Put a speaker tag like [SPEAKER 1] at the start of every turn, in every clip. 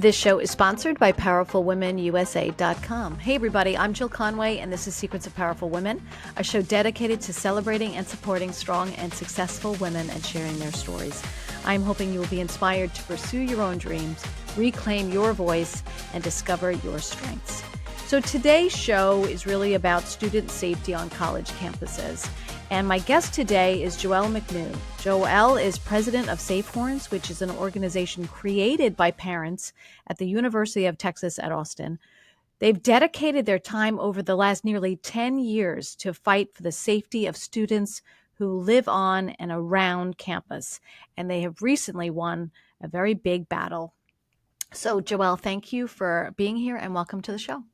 [SPEAKER 1] This show is sponsored by PowerfulWomenUSA.com. Hey everybody, I'm Jill Conway and this is Secrets of Powerful Women, a show dedicated to celebrating and supporting strong and successful women and sharing their stories. I'm hoping you will be inspired to pursue your own dreams, reclaim your voice, and discover your strengths. So today's show is really about student safety on college campuses. And my guest today is Joelle McNew. Joelle is president of Safe Horns, which is an organization created by parents at the University of Texas at Austin. They've dedicated their time over the last nearly 10 years to fight for the safety of students who live on and around campus. And they have recently won a very big battle. So Joelle, thank you for being here and welcome to the show.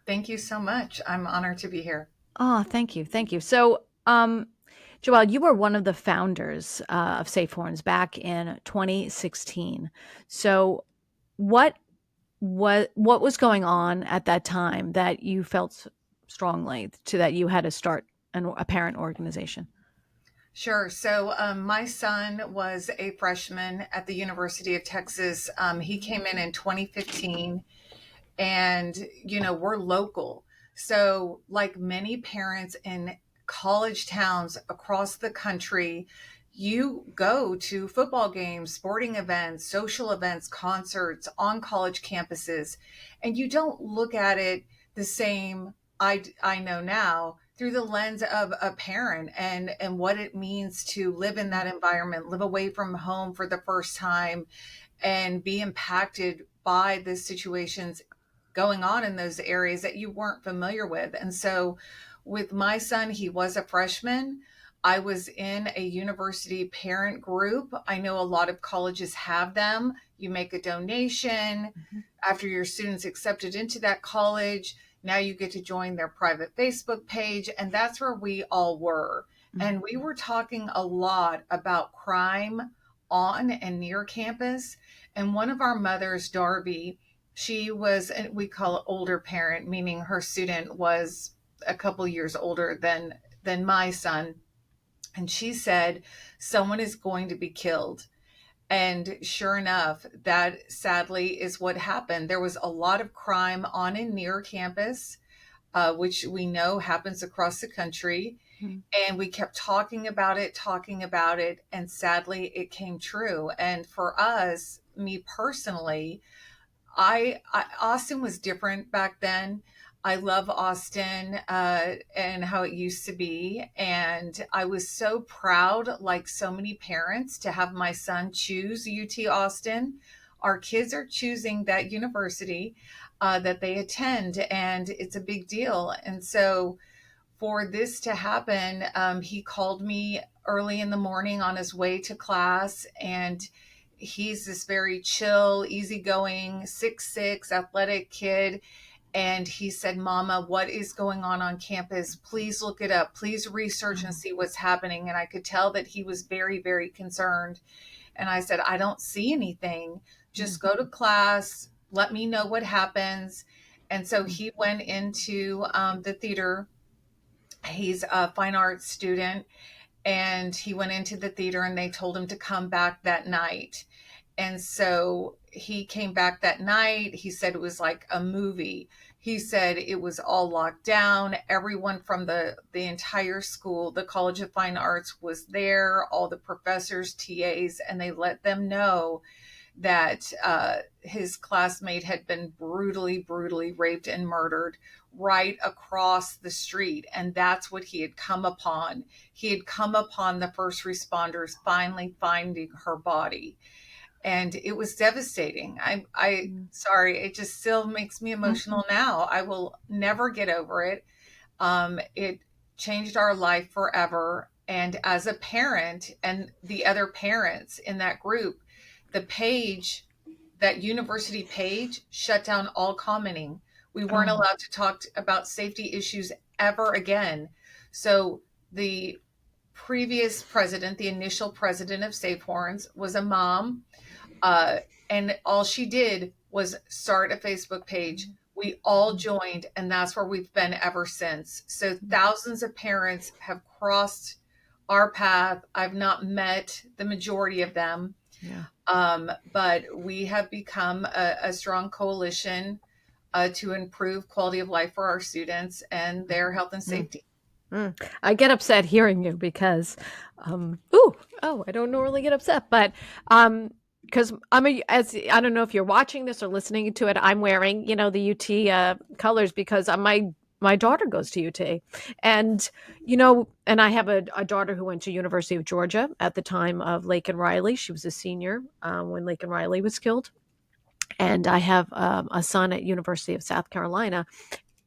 [SPEAKER 2] Thank you so much. I'm honored to be here.
[SPEAKER 1] Oh, thank you. Thank you. So, Joelle, you were one of the founders of Safe Horns back in 2016. So what was going on at that time that you felt strongly to that you had to start a parent organization?
[SPEAKER 2] Sure. So my son was a freshman at the University of Texas. He came in 2015 and, we're local. So like many parents in college towns across the country, you go to football games, sporting events, social events, concerts on college campuses, and you don't look at it the same. I know now through the lens of a parent and what it means to live in that environment, live away from home for the first time, and be impacted by the situations going on in those areas that you weren't familiar with. And so with my son, he was a freshman. I was in a university parent group. I know a lot of colleges have them. You make a donation after your student's accepted into that college. Now you get to join their private Facebook page. And that's where we all were. And we were talking a lot about crime on and near campus. And one of our mothers, Darby, she was, and we call it older parent, meaning her student was a couple years older than my son. And she said, someone is going to be killed. And sure enough, that sadly is what happened. There was a lot of crime on and near campus, which we know happens across the country. And we kept talking about it. And sadly, it came true. And for us, me personally, Austin was different back then. I love Austin and how it used to be. And I was so proud, like so many parents, to have my son choose UT Austin. Our kids are choosing that university that they attend, and it's a big deal. And so for this to happen, he called me early in the morning on his way to class, and he's this very chill, easygoing, 6'6", athletic kid. And he said, Mama, what is going on campus? Please look it up. Please research and see what's happening. And I could tell that he was very, very concerned. And I said, I don't see anything. Just go to class. Let me know what happens. And so he went into the theater. He's a fine arts student. And he went into the theater and they told him to come back that night. And so he came back that night. He said it was like a movie. He said it was all locked down. Everyone from the entire school, the College of Fine Arts, was there, all the professors, TAs, and they let them know that his classmate had been brutally, brutally raped and murdered right across the street. And that's what he had come upon. He had come upon the first responders finally finding her body. And it was devastating. Sorry, it just still makes me emotional now. I will never get over it. It changed our life forever. And as a parent and the other parents in that group, the page, that university page, shut down all commenting. We weren't allowed to talk about safety issues ever again. So the previous president, the initial president of Safe Horns, was a mom. And all she did was start a Facebook page. We all joined, and that's where we've been ever since. So thousands of parents have crossed our path. I've not met the majority of them.
[SPEAKER 1] Yeah.
[SPEAKER 2] But we have become a strong coalition to improve quality of life for our students and their health and
[SPEAKER 1] Mm,
[SPEAKER 2] safety.
[SPEAKER 1] mm. I get upset hearing you because, ooh, oh, I don't normally get upset, but because as I don't know if you're watching this or listening to it, I'm wearing, the UT colors because my daughter goes to UT, and and I have a daughter who went to University of Georgia at the time of Lake and Riley. She was a senior when Lake and Riley was killed, and I have a son at University of South Carolina.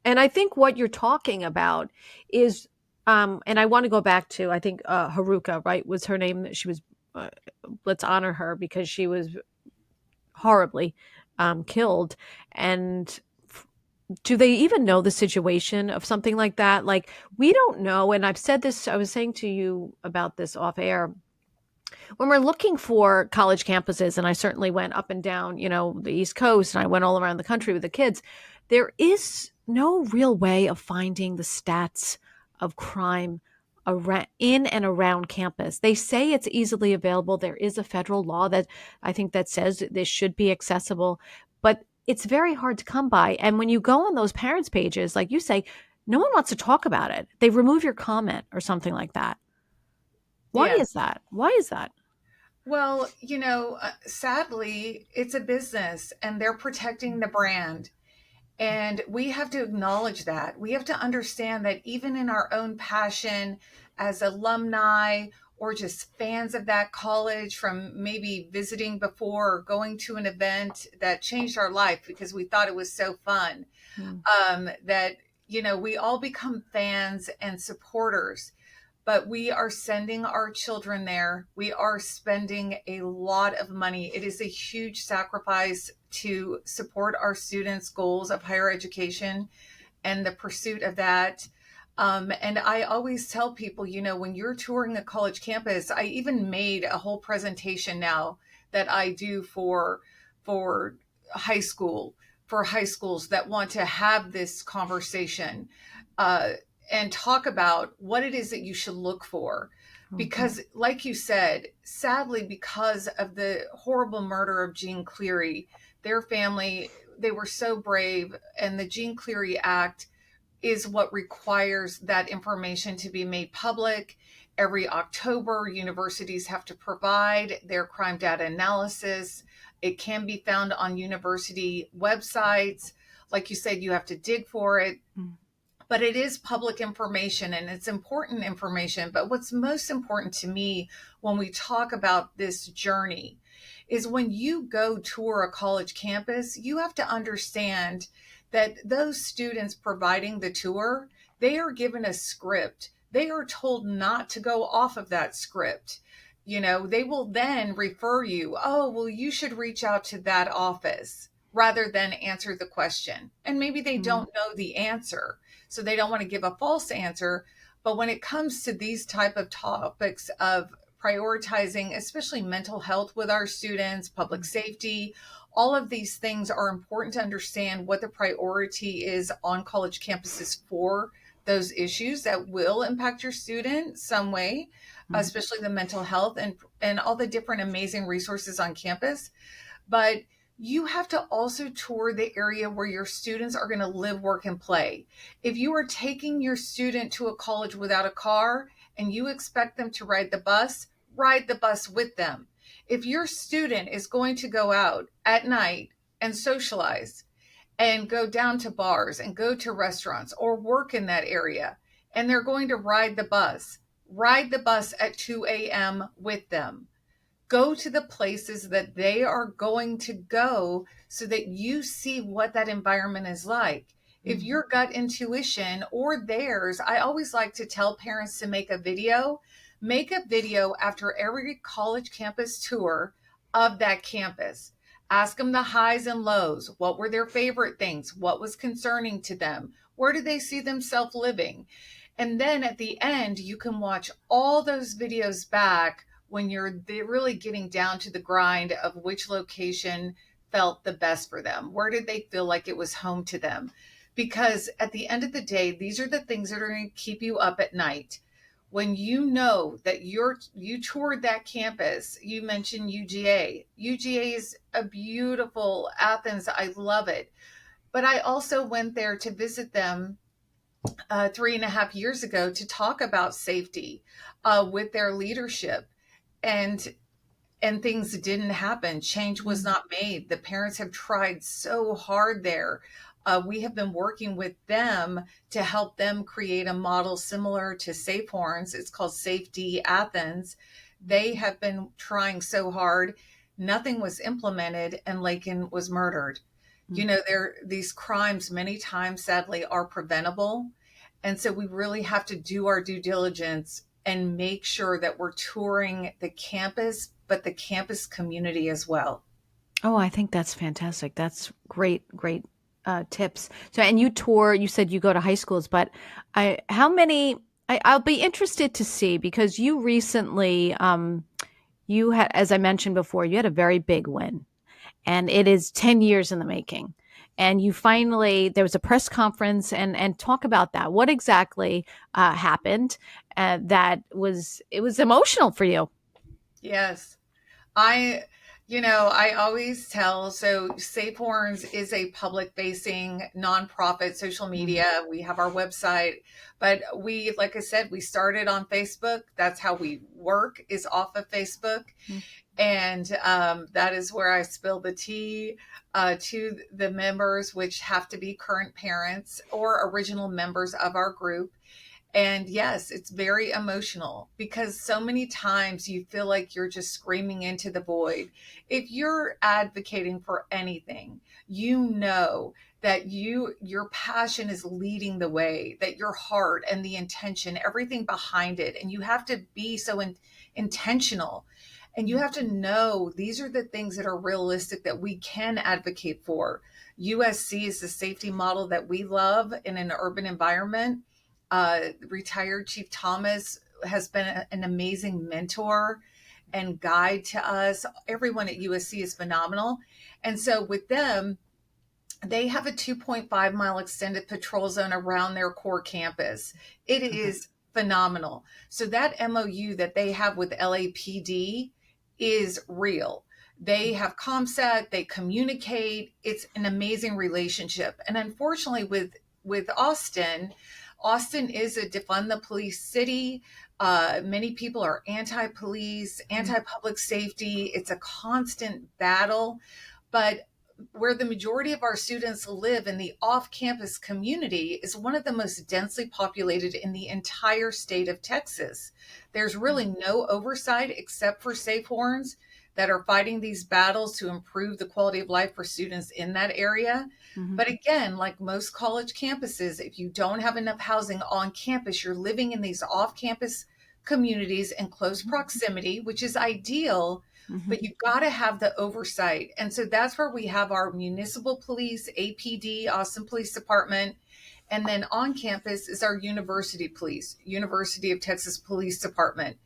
[SPEAKER 1] And I think what you're talking about is, and I want to go back to, I think Haruka, right, was her name. She was, let's honor her because she was horribly killed. And do they even know the situation of something like that? Like, we don't know. And I've said this, I was saying to you about this off air when we're looking for college campuses, and I certainly went up and down, the East Coast, and I went all around the country with the kids, there is no real way of finding the stats of crime around, in and around campus. They say it's easily available. There is a federal law that I think that says this should be accessible, but it's very hard to come by. And when you go on those parents' pages, like you say, no one wants to talk about it. They remove your comment or something like that. Why
[SPEAKER 2] Yeah.
[SPEAKER 1] is that? Why is that?
[SPEAKER 2] Well, sadly, it's a business and they're protecting the brand. And we have to acknowledge that. We have to understand that even in our own passion as alumni or just fans of that college from maybe visiting before or going to an event that changed our life because we thought it was so fun,
[SPEAKER 1] Mm.
[SPEAKER 2] that, we all become fans and supporters, but we are sending our children there. We are spending a lot of money. It is a huge sacrifice to support our students' goals of higher education and the pursuit of that. And I always tell people, when you're touring a college campus, I even made a whole presentation now that I do for high school, for high schools that want to have this conversation, uh, and talk about what it is that you should look for.
[SPEAKER 1] Okay.
[SPEAKER 2] Because, like you said, sadly, because of the horrible murder of Jean Cleary, their family, they were so brave, and the Jean Cleary Act is what requires that information to be made public. Every October, universities have to provide their crime data analysis. It can be found on university websites. Like you said, you have to dig for it,
[SPEAKER 1] Mm.
[SPEAKER 2] but it is public information and it's important information. But what's most important to me when we talk about this journey is when you go tour a college campus, you have to understand that those students providing the tour, they are given a script. They are told not to go off of that script. They will then refer you, oh, well, you should reach out to that office rather than answer the question. And maybe they
[SPEAKER 1] Mm.
[SPEAKER 2] don't know the answer, so they don't want to give a false answer. But when it comes to these type of topics of prioritizing, especially mental health with our students, public safety, all of these things are important to understand what the priority is on college campuses for those issues that will impact your student some way,
[SPEAKER 1] Mm.
[SPEAKER 2] especially the mental health and all the different amazing resources on campus. But you have to also tour the area where your students are going to live, work, and play. If you are taking your student to a college without a car and you expect them to ride the bus with them. If your student is going to go out at night and socialize and go down to bars and go to restaurants or work in that area, and they're going to ride the bus at 2 a.m. with them. Go to the places that they are going to go so that you see what that environment is like. If
[SPEAKER 1] Mm.
[SPEAKER 2] your gut intuition or theirs, I always like to tell parents to make a video after every college campus tour of that campus. Ask them the highs and lows. What were their favorite things? What was concerning to them? Where do they see themselves living? And then at the end, you can watch all those videos back when you're really getting down to the grind of which location felt the best for them. Where did they feel like it was home to them? Because at the end of the day, these are the things that are going to keep you up at night. when you know that you toured that campus. You mentioned UGA. UGA is a beautiful Athens. I love it. But I also went there to visit them 3.5 years ago to talk about safety with their leadership. And things didn't happen. Change was
[SPEAKER 1] Mm.
[SPEAKER 2] not made. The parents have tried so hard there. We have been working with them to help them create a model similar to Safe Horns. It's called Safety Athens. They have been trying so hard. Nothing was implemented, and Lakin was murdered.
[SPEAKER 1] Mm.
[SPEAKER 2] These crimes many times, sadly, are preventable. And so we really have to do our due diligence and make sure that we're touring the campus, but the campus community as well.
[SPEAKER 1] Oh, I think that's fantastic. That's great, great tips. So, and you tour, you said you go to high schools, but how many, I'll be interested to see because you recently, you had, as I mentioned before, you had a very big win and it is 10 years in the making. And you finally, there was a press conference and talk about that. What exactly happened that was, it was emotional for you?
[SPEAKER 2] Yes. I, I always tell, so Safe Horns is a public facing nonprofit social
[SPEAKER 1] Mm.
[SPEAKER 2] media. We have our website, but we, like I said, we started on Facebook. That's how we work, is off of Facebook.
[SPEAKER 1] Mm.
[SPEAKER 2] And that is where I spill the tea to the members, which have to be current parents or original members of our group. And yes, it's very emotional because so many times you feel like you're just screaming into the void. If you're advocating for anything, you know that your passion is leading the way, that your heart and the intention, everything behind it, and you have to be so intentional. And you have to know these are the things that are realistic that we can advocate for. USC is the safety model that we love in an urban environment. Retired Chief Thomas has been an amazing mentor and guide to us. Everyone at USC is phenomenal. And so with them, they have a 2.5-mile extended patrol zone around their core campus. It
[SPEAKER 1] Okay.
[SPEAKER 2] is phenomenal. So that MOU that they have with LAPD is real. They have ComSat, they communicate. It's an amazing relationship. And unfortunately with Austin is a defund the police city. Many people are anti-police,
[SPEAKER 1] Mm.
[SPEAKER 2] anti-public safety. It's a constant battle. But where the majority of our students live in the off-campus community is one of the most densely populated in the entire state of Texas. There's really no oversight except for Safe Horns that are fighting these battles to improve the quality of life for students in that area.
[SPEAKER 1] Mm-hmm.
[SPEAKER 2] But again, like most college campuses, if you don't have enough housing on campus, you're living in these off-campus communities in close proximity, which is ideal,
[SPEAKER 1] Mm-hmm.
[SPEAKER 2] but you've got to have the oversight. And so that's where we have our municipal police, APD, Austin Police Department. And then on campus is our university police, University of Texas Police Department.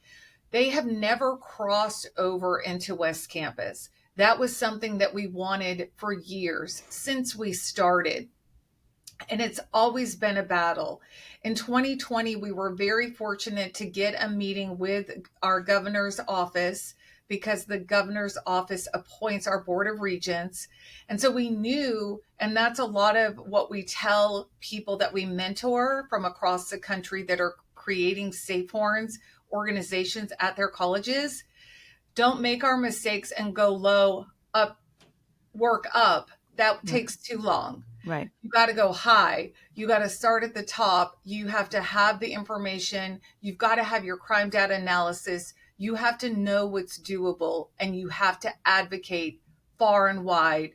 [SPEAKER 2] They have never crossed over into West Campus. That was something that we wanted for years since we started. And it's always been a battle. In 2020, we were very fortunate to get a meeting with our governor's office because the governor's office appoints our board of regents. And so we knew, and that's a lot of what we tell people that we mentor from across the country that are creating Safe Horns organizations at their colleges. Don't make our mistakes and go low, up, work up. That
[SPEAKER 1] Right.
[SPEAKER 2] takes too long.
[SPEAKER 1] Right.
[SPEAKER 2] You got to go high. You got to start at the top. You have to have the information. You've got to have your crime data analysis. You have to know what's doable and you have to advocate far and wide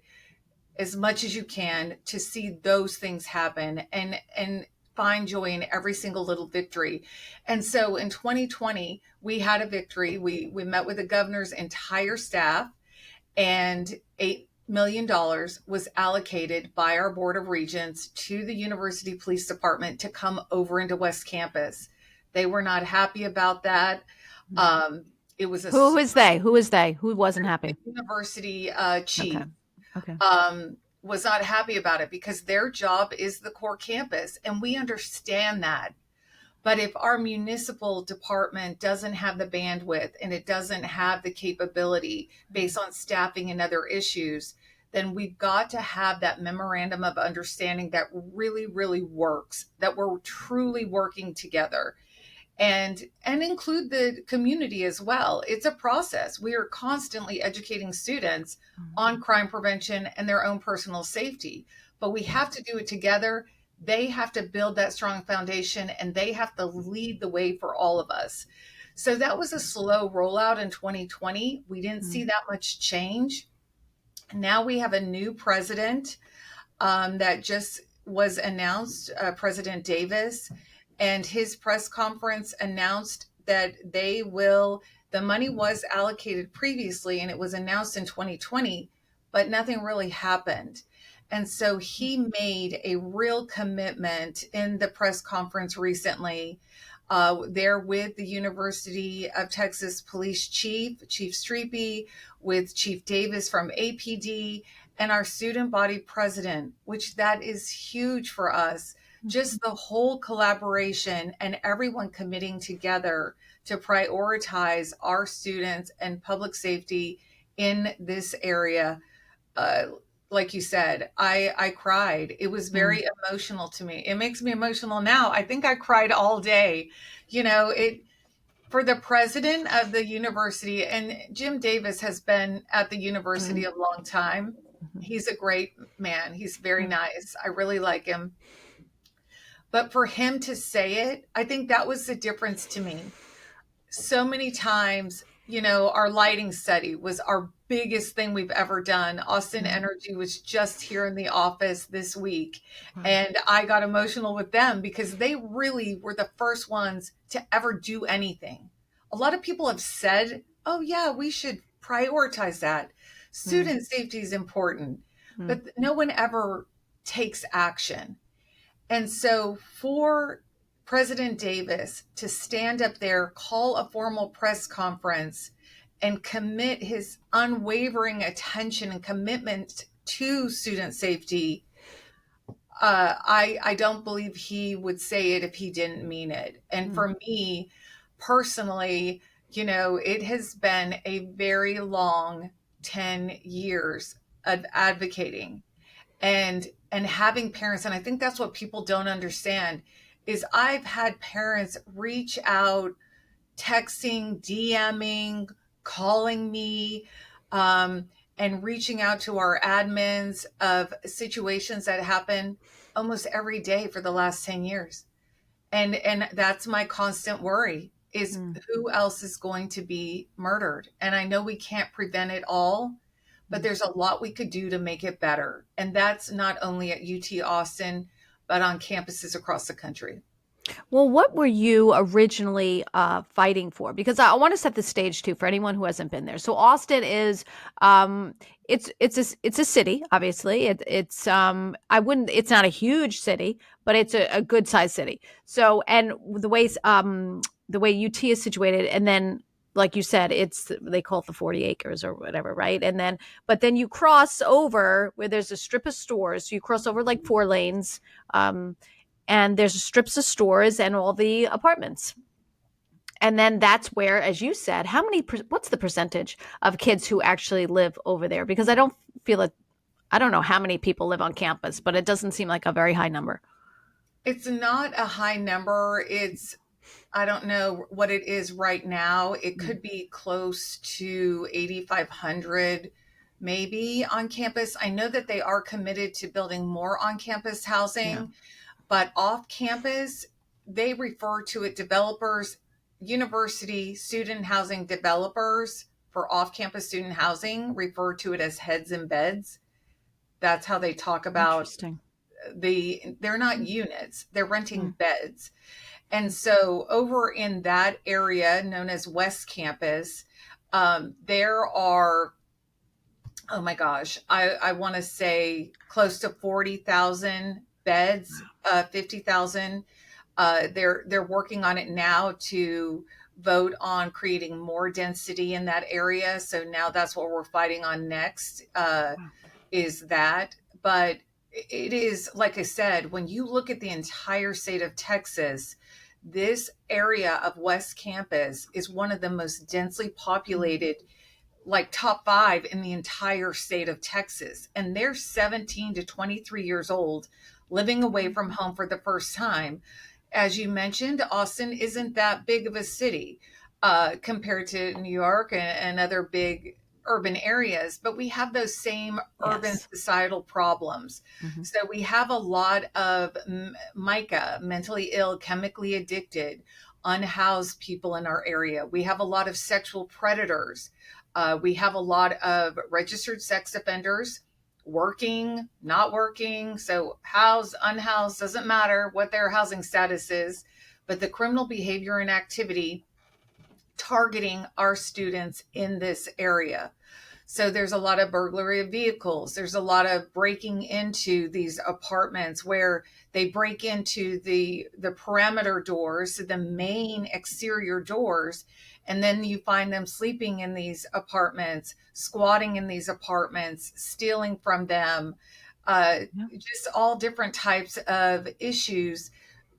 [SPEAKER 2] as much as you can to see those things happen and find joy in every single little victory. And so in 2020, we had a victory. We met with the governor's entire staff and $8 million was allocated by our board of regents to the university police department to come over into West Campus. They were not happy about that. Um, it was a
[SPEAKER 1] Who is they? Who is they? Who wasn't happy?
[SPEAKER 2] university
[SPEAKER 1] Okay.
[SPEAKER 2] chief
[SPEAKER 1] Okay.
[SPEAKER 2] was not happy about it because their job is the core campus, and we understand that. But if our municipal department doesn't have the bandwidth and it doesn't have the capability based on staffing and other issues, then we've got to have that memorandum of understanding that really, really works, that we're truly working together, and include the community as well. It's a process. We are constantly educating students on crime prevention and their own personal safety, but we have to do it together. They have to build that strong foundation and they have to lead the way for all of us. So that was a slow rollout in 2020. We didn't see that much change. Now we have a new president that just was announced, President Davis, and his press conference announced that the money was allocated previously and it was announced in 2020, but nothing really happened. And so he made a real commitment in the press conference recently, there with the University of Texas Police Chief Streepy, with Chief Davis from APD, and our student body president, which that is huge for us. Just the whole collaboration and everyone committing together to prioritize our students and public safety in this area. Uh, like you said, I cried. It was very emotional to me. It makes me emotional now. I think I cried all day. It for the president of the university, and Jim Davis has been at the university a long time. He's a great man. He's very nice. I really like him. But for him to say it, I think that was the difference to me. So many times, our lighting study was our biggest thing we've ever done. Austin Energy was just here in the office this week, and I got emotional with them because they really were the first ones to ever do anything. A lot of people have said, oh, yeah, we should prioritize that. Student safety is important, but no one ever takes action. And so for President Davis to stand up there, call a formal press conference, and commit his unwavering attention and commitment to student safety, I don't believe he would say it if he didn't mean it. And for me personally, it has been a very long 10 years of advocating and having parents, and I think that's what people don't understand, is I've had parents reach out, texting, DMing, calling me, and reaching out to our admins of situations that happen almost every day for the last 10 years. And that's my constant worry, is who else is going to be murdered. And I know we can't prevent it all, but there's a lot we could do to make it better. And that's not only at UT Austin, but on campuses across the country.
[SPEAKER 1] Well, what were you originally fighting for? Because I want to set the stage too for anyone who hasn't been there. So Austin is, it's a city. Obviously, it's not a huge city, but it's a good sized city. So, and the way UT is situated, and then like you said, they call it the 40 acres or whatever, right? But then you cross over where there's a strip of stores. So you cross over like 4 lanes. And there's strips of stores and all the apartments. And then that's where, as you said, what's the percentage of kids who actually live over there? Because I don't know how many people live on campus, but it doesn't seem like a very high number.
[SPEAKER 2] It's not a high number. I don't know what it is right now. It could be close to 8,500 maybe on campus. I know that they are committed to building more on campus housing. Yeah. But off campus, they refer to it developers, university student housing developers for off campus student housing refer to it as heads and beds. That's how they talk about they're not units, they're renting beds. And so over in that area known as West Campus, there are, oh my gosh, I want to say close to 40,000 beds, 50,000. They're working on it now to vote on creating more density in that area. So now that's what we're fighting on next, is that. But it is, like I said, when you look at the entire state of Texas, this area of West Campus is one of the most densely populated, like top 5 in the entire state of Texas. And they're 17 to 23 years old, living away from home for the first time. As you mentioned, Austin isn't that big of a city compared to New York and other big urban areas, but we have those same urban
[SPEAKER 1] Yes.
[SPEAKER 2] societal problems.
[SPEAKER 1] Hmm.
[SPEAKER 2] So we have a lot of MICA, mentally ill, chemically addicted, unhoused people in our area. We have a lot of sexual predators. We have a lot of registered sex offenders, working, not working. So housed, unhoused, doesn't matter what their housing status is, but the criminal behavior and activity targeting our students in this area. So there's a lot of burglary of vehicles. There's a lot of breaking into these apartments where they break into the perimeter doors, the main exterior doors, and then you find them sleeping in these apartments, squatting in these apartments, stealing from them,
[SPEAKER 1] Yeah.
[SPEAKER 2] just all different types of issues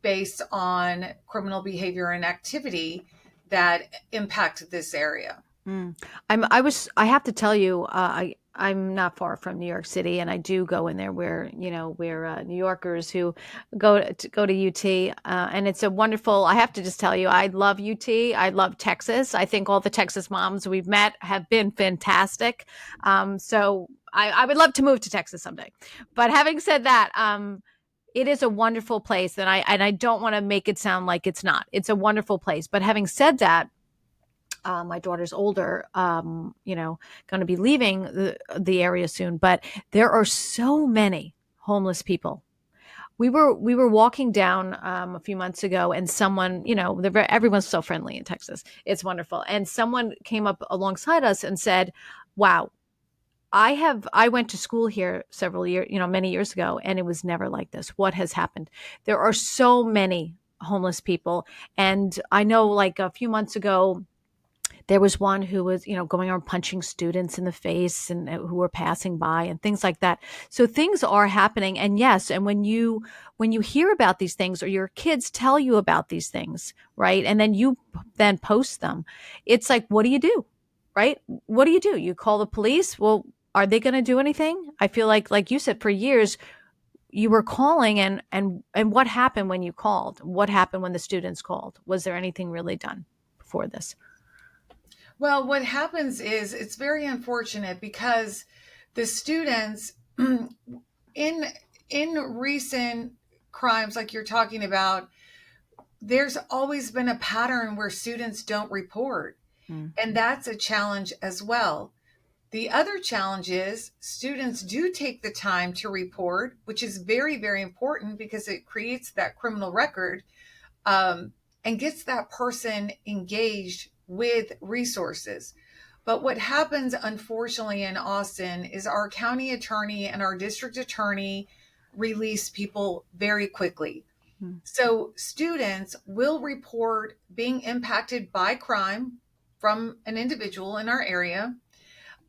[SPEAKER 2] based on criminal behavior and activity that impact this area.
[SPEAKER 1] Mm. I have to tell you, I'm not far from New York City, and I do go in there where, we're New Yorkers who go to UT, and it's a wonderful. I have to just tell you, I love UT. I love Texas. I think all the Texas moms we've met have been fantastic. So I would love to move to Texas someday. But having said that, it is a wonderful place, and I don't want to make it sound like it's not. It's a wonderful place. But having said that, my daughter's older, going to be leaving the area soon, but there are so many homeless people. We were walking down a few months ago, and someone, everyone's so friendly in Texas. It's wonderful. And someone came up alongside us and said, "Wow, I went to school here several years, many years ago, and it was never like this. What has happened? There are so many homeless people, and I know, like a few months ago, there was one who was, going around punching students in the face and who were passing by and things like that. So things are happening. And yes, and when you hear about these things or your kids tell you about these things, right? And then you then post them, it's like, what do you do? Right? What do? You call the police? Well, are they going to do anything? I feel like you said, for years you were calling, and what happened when you called? What happened when the students called? Was there anything really done before this?
[SPEAKER 2] Well, what happens is it's very unfortunate because the students in in recent crimes like you're talking about, there's always been a pattern where students don't report,
[SPEAKER 1] Mm.
[SPEAKER 2] and that's a challenge as well. The other challenge is students do take the time to report, which is very, very important because it creates that criminal record, and gets that person engaged with resources. But what happens, unfortunately, in Austin is our county attorney and our district attorney release people very quickly.
[SPEAKER 1] Mm.
[SPEAKER 2] So students will report being impacted by crime from an individual in our area.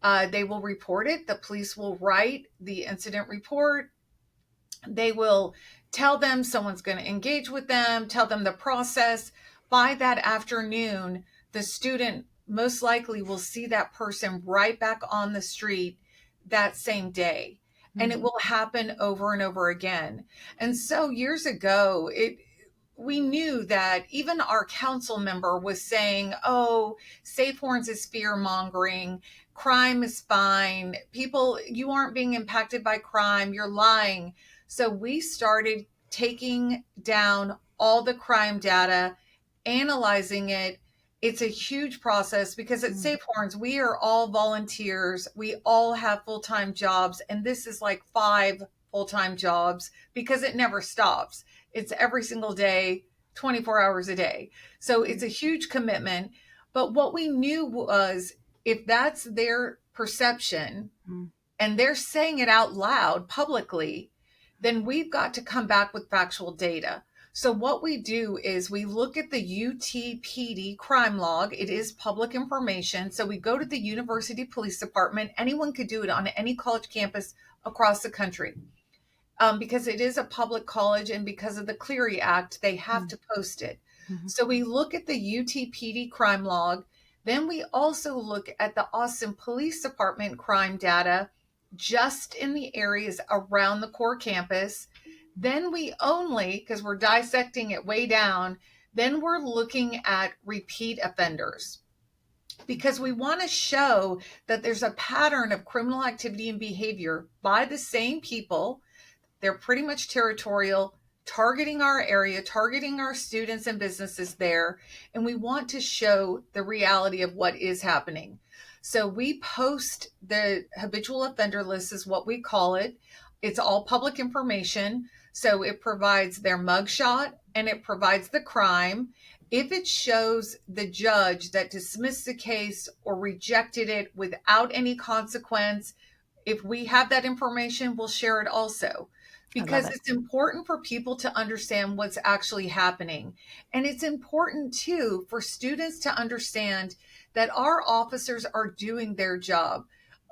[SPEAKER 2] They will report it. The police will write the incident report. They will tell them someone's going to engage with them, tell them the process. By that afternoon, the student most likely will see that person right back on the street that same day. And it
[SPEAKER 1] Mm.
[SPEAKER 2] will happen over and over again. And so years ago, we knew that even our council member was saying, oh, safe horns is fear mongering. Crime is fine. People, you aren't being impacted by crime. You're lying. So we started taking down all the crime data, analyzing it. It's a huge process because at
[SPEAKER 1] Mm.
[SPEAKER 2] Safe Horns, we are all volunteers. We all have full time jobs. And this is like 5 full time jobs because it never stops. It's every single day, 24 hours a day. So it's a huge commitment. But what we knew was if that's their perception
[SPEAKER 1] Mm.
[SPEAKER 2] and they're saying it out loud publicly, then we've got to come back with factual data. So what we do is we look at the UTPD crime log. It is public information. So we go to the University Police Department. Anyone could do it on any college campus across the country. Because it is a public college and because of the Cleary Act, they have
[SPEAKER 1] Mm.
[SPEAKER 2] to post it. So we look at the UTPD crime log. Then we also look at the Austin Police Department crime data just in the areas around the core campus. Then we only, because we're dissecting it way down, then we're looking at repeat offenders, because we want to show that there's a pattern of criminal activity and behavior by the same people. They're pretty much territorial, targeting our area, targeting our students and businesses there. And we want to show the reality of what is happening. So we post the habitual offender list, is what we call it. It's all public information. So it provides their mugshot and it provides the crime. If it shows the judge that dismissed the case or rejected it without any consequence, if we have that information, we'll share it also, because it's important for people to understand what's actually happening. And it's important too for students to understand that our officers are doing their job.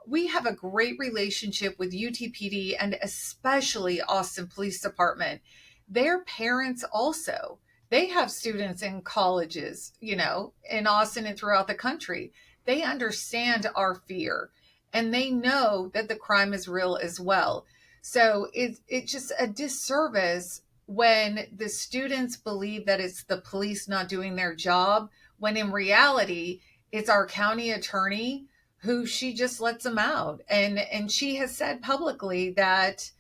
[SPEAKER 2] We have a great relationship with UTPD and especially Austin Police Department. Their parents also, they have students in colleges, in Austin and throughout the country. They understand our fear and they know that the crime is real as well. So it's just a disservice when the students believe that it's the police not doing their job, when in reality, it's our county attorney who she just lets them out. And she has said publicly that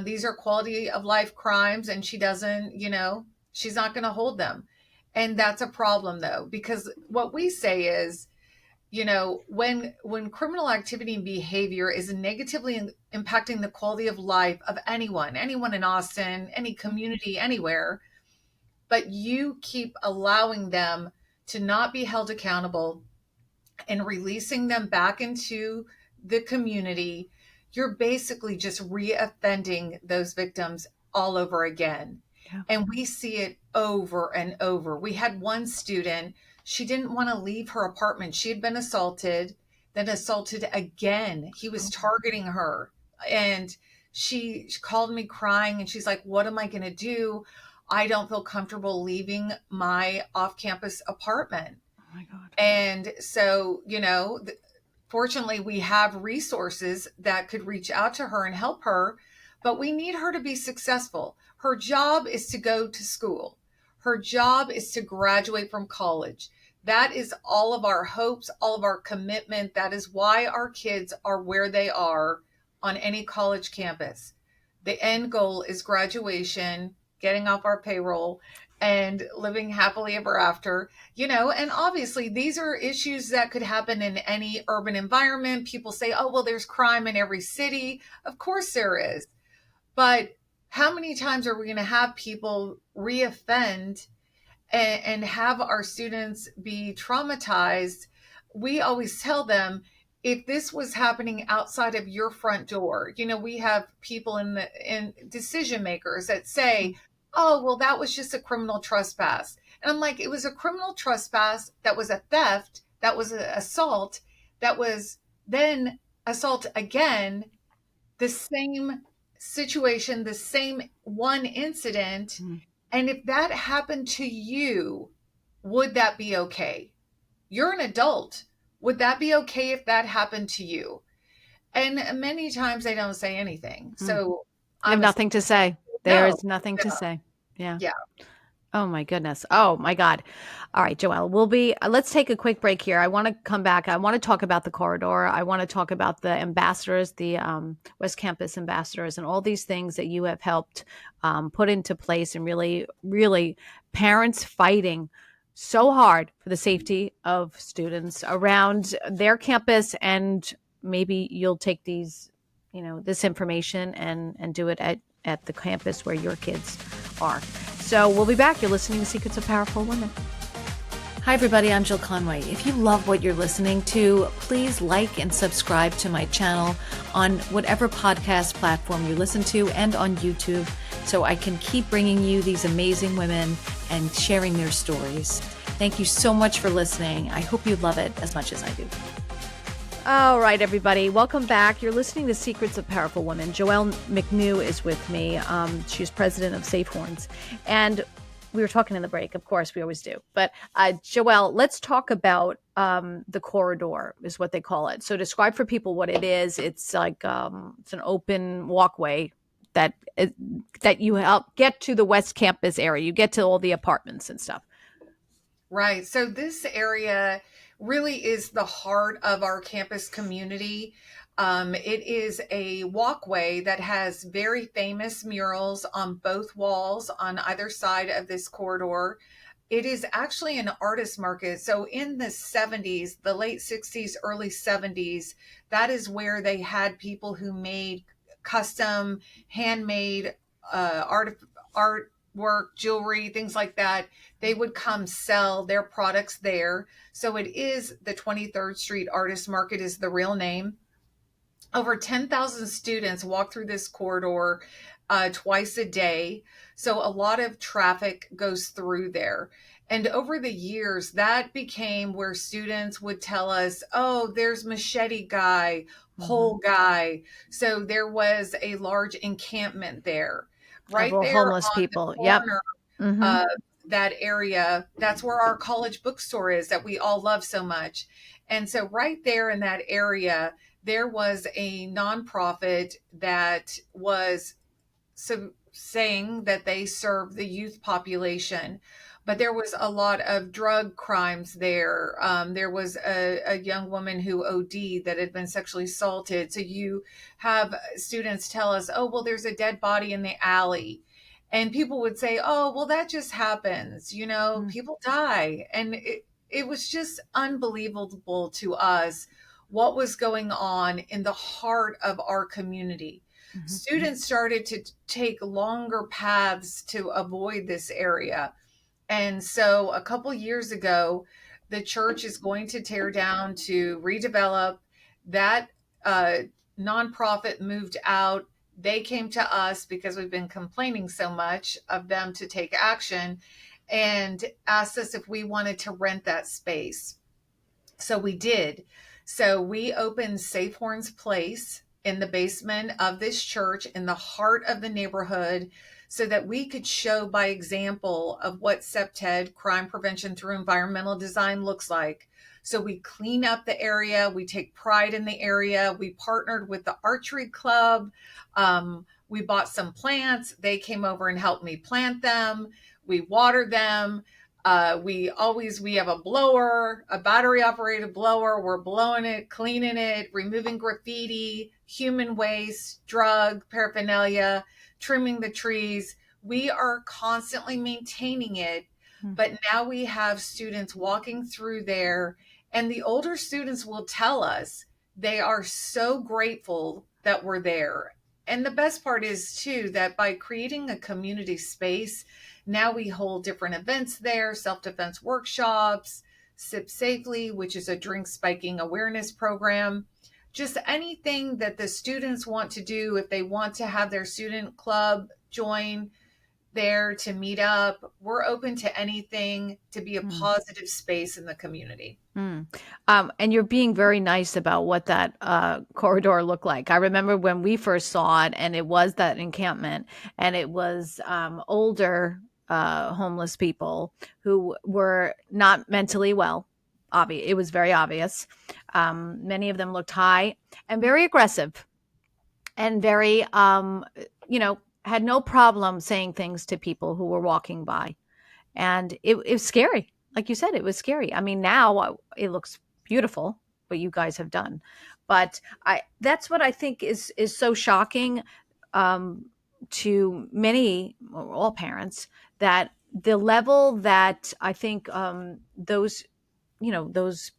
[SPEAKER 2] these are quality of life crimes and she doesn't, she's not going to hold them. And that's a problem though, because what we say is, when criminal activity and behavior is negatively impacting the quality of life of anyone in Austin, any community, anywhere, but you keep allowing them to not be held accountable and releasing them back into the community, you're basically just reoffending those victims all over again. Yeah. And we see it over and over. We had one student, she didn't want to leave her apartment. She had been assaulted, then assaulted again. He was targeting her. And she called me crying and she's like, what am I going to do? I don't feel comfortable leaving my off-campus apartment.
[SPEAKER 1] Oh my God.
[SPEAKER 2] And so, fortunately, we have resources that could reach out to her and help her, but we need her to be successful. Her job is to go to school. Her job is to graduate from college. That is all of our hopes, all of our commitment. That is why our kids are where they are on any college campus. The end goal is graduation, getting off our payroll, and living happily ever after, and obviously these are issues that could happen in any urban environment. People say, oh, well, there's crime in every city. Of course there is. But how many times are we going to have people reoffend and have our students be traumatized? We always tell them, if this was happening outside of your front door, we have people in decision makers that say, oh, well, that was just a criminal trespass. And I'm like, it was a criminal trespass. That was a theft. That was an assault. That was then assault again. The same situation, the same one incident. Mm-hmm. And if that happened to you, would that be okay? You're an adult. Would that be okay if that happened to you? And many times they don't say anything. Mm-hmm. So
[SPEAKER 1] I have nothing to say. There is nothing to say. Yeah.
[SPEAKER 2] Yeah.
[SPEAKER 1] Oh my goodness. Oh my God. All right, Joelle, let's take a quick break here. I want to come back. I want to talk about the corridor. I want to talk about the ambassadors, the West Campus ambassadors, and all these things that you have helped put into place, and really, really parents fighting so hard for the safety of students around their campus. And maybe you'll take these, this information and do it at the campus where your kids are. So we'll be back. You're listening to Secrets of Powerful Women. Hi, everybody. I'm Jill Conway. If you love what you're listening to, please like and subscribe to my channel on whatever podcast platform you listen to and on YouTube, so I can keep bringing you these amazing women and sharing their stories. Thank you so much for listening. I hope you love it as much as I do. All right, everybody. Welcome back. You're listening to Secrets of Powerful Women. Joelle McNew is with me. She's president of Safe Horns. And we were talking in the break, of course, we always do. But Joelle, let's talk about the corridor, is what they call it. So describe for people what it is. It's like it's an open walkway that that you help get to the West Campus area. You get to all the apartments and stuff.
[SPEAKER 2] Right. So this area really is the heart of our campus community. It is a walkway that has very famous murals on both walls on either side of this corridor. It is actually an artist market. So in the 70s, the late 60s, early 70s, that is where they had people who made custom, handmade artwork, jewelry, things like that. They would come sell their products there. So it is the 23rd Street Artist Market is the real name. Over 10,000 students walk through this corridor twice a day. So a lot of traffic goes through there. And over the years, that became where students would tell us, oh, there's machete guy, pole guy. So there was a large encampment there.
[SPEAKER 1] Of
[SPEAKER 2] Right
[SPEAKER 1] all
[SPEAKER 2] there
[SPEAKER 1] homeless
[SPEAKER 2] on the
[SPEAKER 1] people. Yep.
[SPEAKER 2] corner
[SPEAKER 1] Mm-hmm.
[SPEAKER 2] of that area, that's where our college bookstore is that we all love so much. And so right there in that area, there was a nonprofit that was saying that they serve the youth population, but there was a lot of drug crimes there. There was a young woman who OD'd that had been sexually assaulted. So you have students tell us, oh, well, there's a dead body in the alley. And people would say, oh, well, that just happens. You know, people die. And it was just unbelievable to us what was going on in the heart of our community. Students started to take longer paths to avoid this area. And so a couple years ago, the church is going to tear down to redevelop. That nonprofit moved out. They came to us because we've been complaining so much of them to take action and asked us if we wanted to rent that space. So we did. So we opened Safe Horns Place in the basement of this church in the heart of the neighborhood so that we could show by example of what CPTED, crime prevention through environmental design, looks like. So we clean up the area. We take pride in the area. We partnered with the archery club. We bought some plants. They came over and helped me plant them. We watered them. We have a blower, a battery operated blower. We're blowing it, cleaning it, removing graffiti, human waste, drug paraphernalia, trimming the trees. We are constantly maintaining it. But now we have students walking through there, and the older students will tell us they are so grateful that we're there. And the best part is, too, that by creating a community space, now we hold different events there, self-defense workshops, Sip Safely, which is a drink spiking awareness program. Just anything that the students want to do, if they want to have their student club join there to meet up, we're open to anything to be a positive space in the community.
[SPEAKER 1] And you're being very nice about what that corridor looked like. I remember when we first saw it, and it was that encampment, and it was older homeless people who were not mentally well. It was very obvious. Many of them looked high and very aggressive, and very, had no problem saying things to people who were walking by. And it was scary. Like you said, it was scary. I mean, now it looks beautiful what you guys have done, but that's what I think is so shocking to many or all parents, that the level that I think those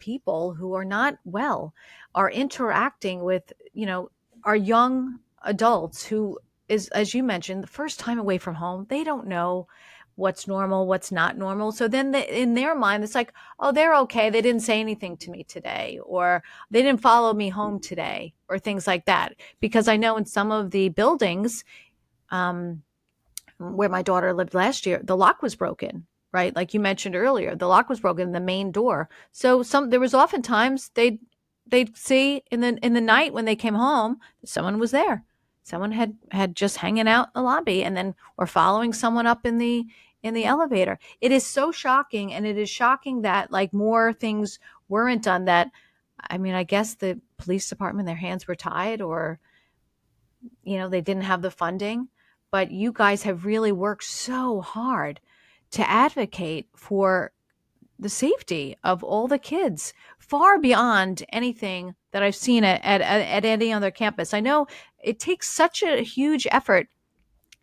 [SPEAKER 1] people who are not well are interacting with, our young adults who is, as you mentioned, the first time away from home. They don't know what's normal, what's not normal. So then in their mind, it's like, oh, they're okay. They didn't say anything to me today, or they didn't follow me home today, or things like that. Because I know in some of the buildings, where my daughter lived last year, the lock was broken, right? Like you mentioned earlier, the lock was broken in the main door. So there was oftentimes they'd see in the night when they came home, someone was there. Someone had just hanging out in the lobby, and then or following someone up in in the elevator. It is so shocking, and it is shocking that like more things weren't done. That I mean, I guess the police department, their hands were tied, or they didn't have the funding. But you guys have really worked so hard to advocate for the safety of all the kids, far beyond anything that I've seen at any other campus. I know it takes such a huge effort.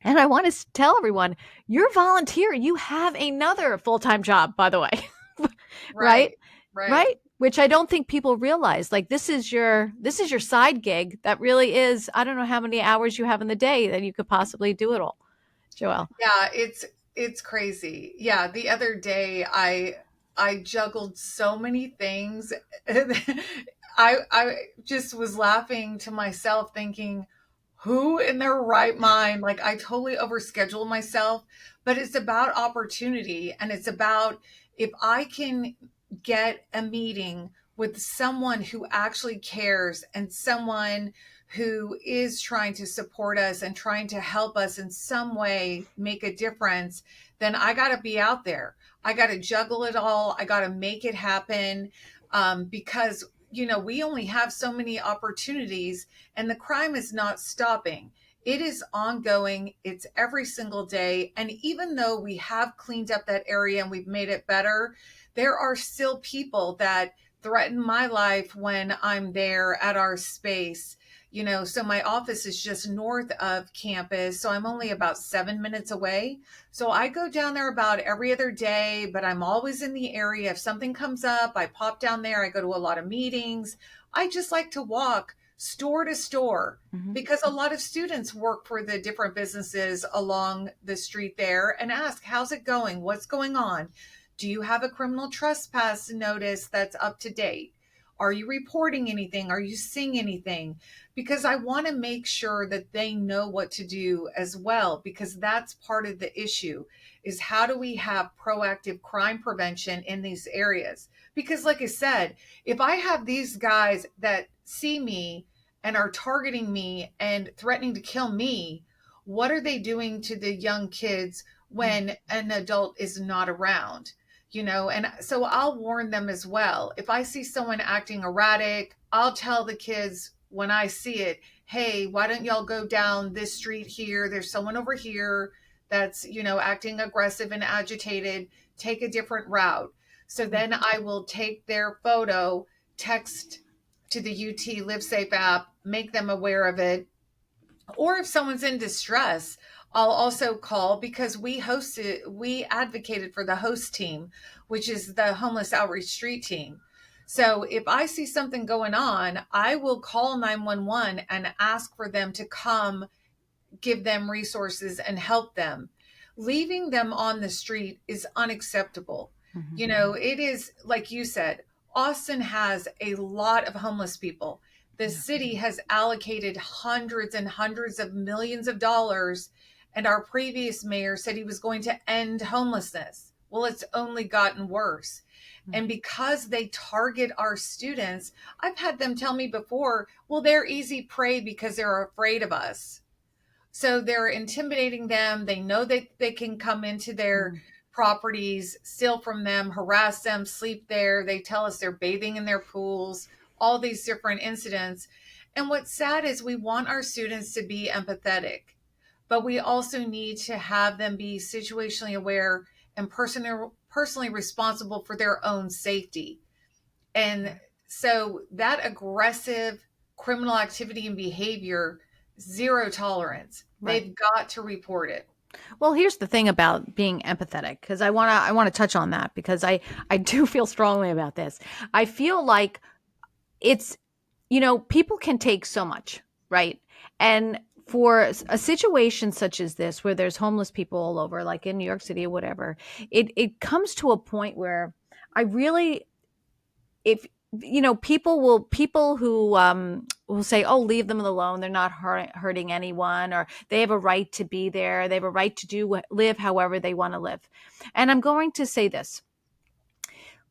[SPEAKER 1] And I want to tell everyone, you're volunteer. You have another full-time job, by the way. Right?
[SPEAKER 2] Right. Right.
[SPEAKER 1] Right? Which I don't think people realize. Like this is your side gig that really is, I don't know how many hours you have in the day that you could possibly do it all. Joelle.
[SPEAKER 2] Yeah, it's crazy. Yeah, the other day I juggled so many things. I just was laughing to myself thinking, who in their right mind, like I totally overschedule myself, but it's about opportunity, and it's about if I can get a meeting with someone who actually cares and someone who is trying to support us and trying to help us in some way make a difference, then I got to be out there. I got to juggle it all. I got to make it happen, because, we only have so many opportunities, and the crime is not stopping. It is ongoing. It's every single day. And even though we have cleaned up that area and we've made it better, there are still people that threaten my life when I'm there at our space. So my office is just north of campus. So I'm only about 7 minutes away. So I go down there about every other day, but I'm always in the area. If something comes up, I pop down there. I go to a lot of meetings. I just like to walk store to store
[SPEAKER 1] Mm-hmm.
[SPEAKER 2] because a lot of students work for the different businesses along the street there and ask, how's it going? What's going on? Do you have a criminal trespass notice that's up to date? Are you reporting anything? Are you seeing anything? Because I want to make sure that they know what to do as well, because that's part of the issue is how do we have proactive crime prevention in these areas? Because like I said, if I have these guys that see me and are targeting me and threatening to kill me, what are they doing to the young kids when an adult is not around? And so I'll warn them as well. If I see someone acting erratic, I'll tell the kids when I see it, hey, why don't y'all go down this street here? There's someone over here that's, acting aggressive and agitated. Take a different route. So then I will take their photo, text to the UT Live Safe app, make them aware of it. Or if someone's in distress, I'll also call because we advocated for the host team, which is the homeless outreach street team. So if I see something going on, I will call 911 and ask for them to come give them resources and help them. Leaving them on the street is unacceptable.
[SPEAKER 1] Mm-hmm.
[SPEAKER 2] It is like you said, Austin has a lot of homeless people. The city has allocated hundreds and hundreds of millions of dollars, and our previous mayor said he was going to end homelessness. Well, it's only gotten worse. And because they target our students, I've had them tell me before, well, they're easy prey because they're afraid of us. So they're intimidating them. They know that they can come into their properties, steal from them, harass them, sleep there. They tell us they're bathing in their pools, all these different incidents. And what's sad is we want our students to be empathetic, but we also need to have them be situationally aware and personally responsible for their own safety. And so that aggressive criminal activity and behavior, zero tolerance.
[SPEAKER 1] Right.
[SPEAKER 2] They've got to report it.
[SPEAKER 1] Well, here's the thing about being empathetic, because I want to touch on that because I do feel strongly about this. I feel like it's people can take so much, right? And for a situation such as this, where there's homeless people all over, like in New York City or whatever, it comes to a point where I really, if people who will say, oh, leave them alone, they're not hurting anyone, or they have a right to be there, they have a right to live however they want to live. And I'm going to say this: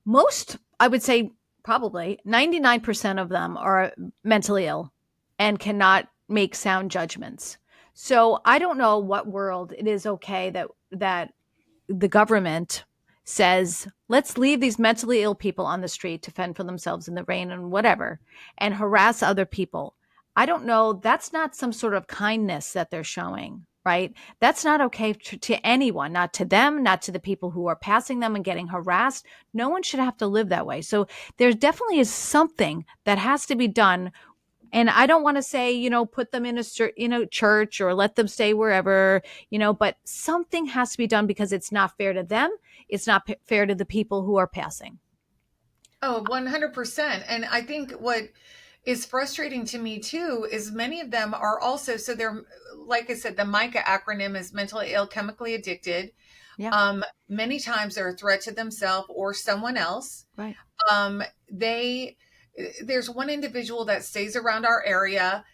[SPEAKER 1] most, I would say probably 99% of them are mentally ill and cannot make sound judgments. So I don't know what world it is okay that the government says, let's leave these mentally ill people on the street to fend for themselves in the rain and whatever, and harass other people. I don't know. That's not some sort of kindness that they're showing, right? That's not okay to anyone, not to them, not to the people who are passing them and getting harassed. No one should have to live that way. So there definitely is something that has to be done. And I don't want to say, put them in a church or let them stay wherever, but something has to be done because it's not fair to them. It's not fair to the people who are passing.
[SPEAKER 2] Oh, 100%. And I think what is frustrating to me too is many of them are also, so they're, like I said, the MICA acronym is mentally ill, chemically addicted.
[SPEAKER 1] Yeah.
[SPEAKER 2] Many times they're a threat to themselves or someone else.
[SPEAKER 1] Right.
[SPEAKER 2] They, there's one individual that stays around our area.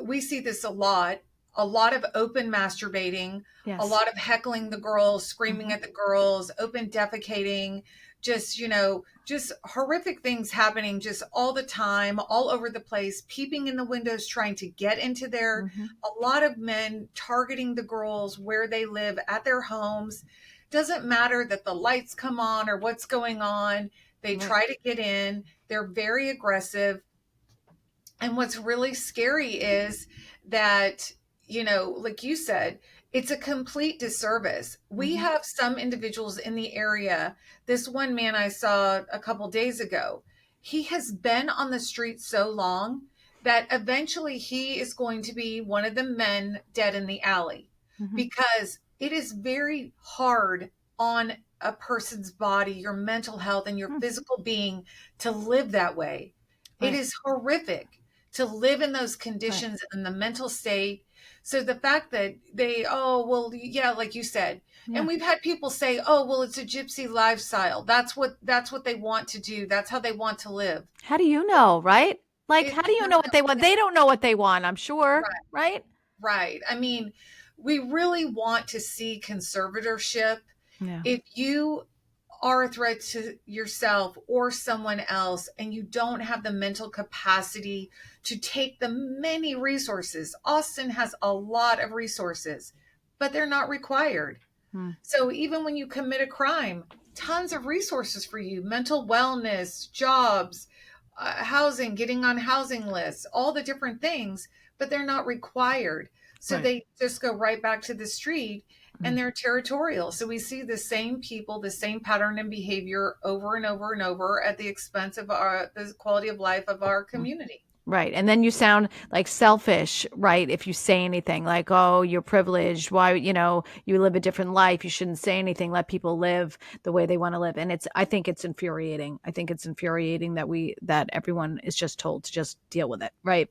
[SPEAKER 2] We see this a lot of open masturbating, a
[SPEAKER 1] Yes.
[SPEAKER 2] lot of heckling the girls, screaming
[SPEAKER 1] Mhm.
[SPEAKER 2] at the girls, open defecating, just horrific things happening just all the time, all over the place, peeping in the windows, trying to get into
[SPEAKER 1] Mhm.
[SPEAKER 2] a lot of men targeting the girls where they live at their homes. Doesn't matter that the lights come on or what's going on. They
[SPEAKER 1] Right.
[SPEAKER 2] try to get in. They're very aggressive. And what's really scary is that, like you said, it's a complete disservice. We
[SPEAKER 1] Mhm.
[SPEAKER 2] have some individuals in the area. This one man I saw a couple days ago, he has been on the street so long that eventually he is going to be one of the men dead in the alley,
[SPEAKER 1] Mhm.
[SPEAKER 2] because it is very hard on a person's body, your mental health, and your
[SPEAKER 1] Mm.
[SPEAKER 2] physical being to live that way. It
[SPEAKER 1] Right.
[SPEAKER 2] is horrific to live in those
[SPEAKER 1] Right.
[SPEAKER 2] conditions and the mental state. So the fact that oh, well, yeah, like you said, and
[SPEAKER 1] Yeah.
[SPEAKER 2] we've had people say, oh, well, it's a gypsy lifestyle. That's what they want to do. That's how they want to live.
[SPEAKER 1] How do you know, right? Like, how do you
[SPEAKER 2] There's
[SPEAKER 1] know what they want?
[SPEAKER 2] no,
[SPEAKER 1] They don't know what they want, I'm sure,
[SPEAKER 2] right,
[SPEAKER 1] right?
[SPEAKER 2] right. I mean, we really want to see conservatorship.
[SPEAKER 1] Yeah.
[SPEAKER 2] If you are a threat to yourself or someone else and you don't have the mental capacity to take the many resources, Austin has a lot of resources, but they're not required.
[SPEAKER 1] Hmm.
[SPEAKER 2] So even when you commit a crime, tons of resources for you: mental wellness, jobs, housing, getting on housing lists, all the different things, but they're not required. So
[SPEAKER 1] Right.
[SPEAKER 2] they just go right back to the street
[SPEAKER 1] Mm.
[SPEAKER 2] and they're territorial. So we see the same people, the same pattern and behavior over and over and over at the expense of the quality of life of our
[SPEAKER 1] Mm.
[SPEAKER 2] community.
[SPEAKER 1] Right. And then you sound like selfish, right? If you say anything like, oh, you're privileged. Why, you live a different life. You shouldn't say anything. Let people live the way they want to live. And I think it's infuriating. I think it's infuriating that everyone is just told to just deal with it. Right.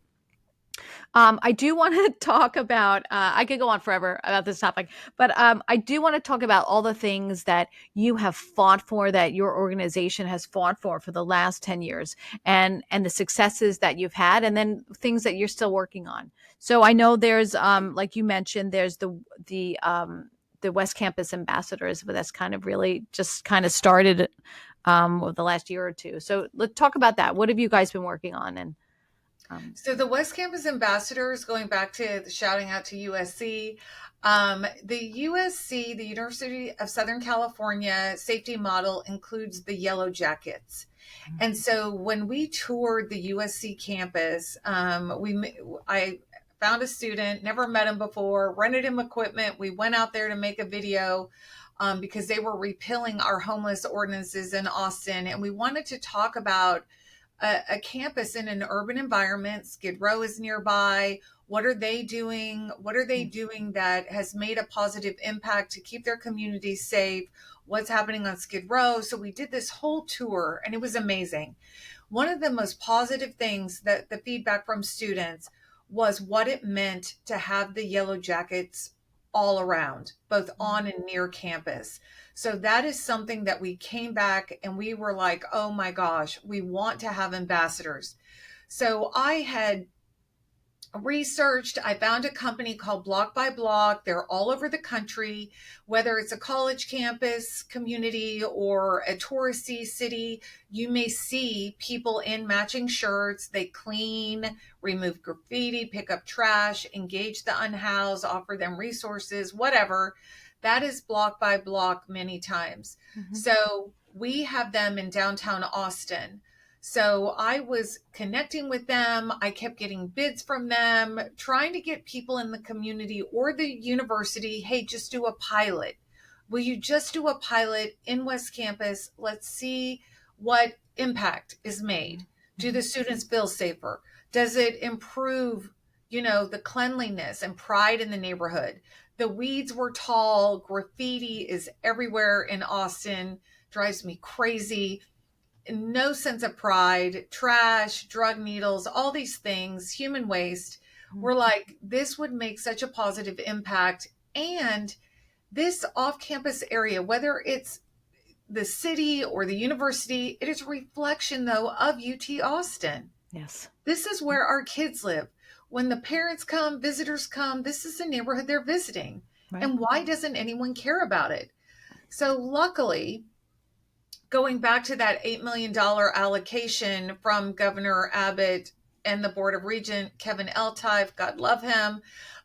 [SPEAKER 1] I do want to talk about, I could go on forever about this topic, but I do want to talk about all the things that you have fought for, that your organization has fought for the last 10 years, and the successes that you've had, and then things that you're still working on. So I know there's, like you mentioned, there's the West Campus Ambassadors, but that's kind of really just kind of started over the last year or two. So let's talk about that. What have you guys been working on? And um,
[SPEAKER 2] So the West Campus Ambassadors, going back to the shouting out to USC, the USC, the University of Southern California safety model includes the Yellow Jackets. And so when we toured the USC campus, I found a student, never met him before, rented him equipment. We went out there to make a video because they were repealing our homeless ordinances in Austin. And we wanted to talk about a campus in an urban environment. Skid Row is nearby. What are they doing? What are they doing that has made a positive impact to keep their community safe? What's happening on Skid Row? So we did this whole tour and it was amazing. One of the most positive things that the feedback from students was what it meant to have the Yellow Jackets all around, both on and near campus. So that is something that we came back and we were like, oh my gosh, we want to have ambassadors. So I had researched, I found a company called Block by Block. They're all over the country, whether it's a college campus community or a touristy city. You may see people in matching shirts. They clean, remove graffiti, pick up trash, engage the unhoused, offer them resources, whatever. That is block by block many times.
[SPEAKER 1] Mm-hmm.
[SPEAKER 2] So we have them in downtown Austin. So I was connecting with them. I kept getting bids from them, trying to get people in the community or the university. Hey, just do a pilot. Will you just do a pilot in West Campus? Let's see what impact is made. Do the students feel safer? Does it improve, the cleanliness and pride in the neighborhood? The weeds were tall. Graffiti is everywhere in Austin. Drives me crazy. No sense of pride, trash, drug needles, all these things, human waste. We're like, this would make such a positive impact. And this off campus area, whether it's the city or the university, it is a reflection, though, of UT Austin.
[SPEAKER 1] Yes.
[SPEAKER 2] This is where our kids live. When the parents come, visitors come, this is the neighborhood they're visiting.
[SPEAKER 1] Right.
[SPEAKER 2] And why doesn't anyone care about it? So luckily, going back to that $8 million allocation from Governor Abbott and the Board of Regent, Kevin Eltife, God love him,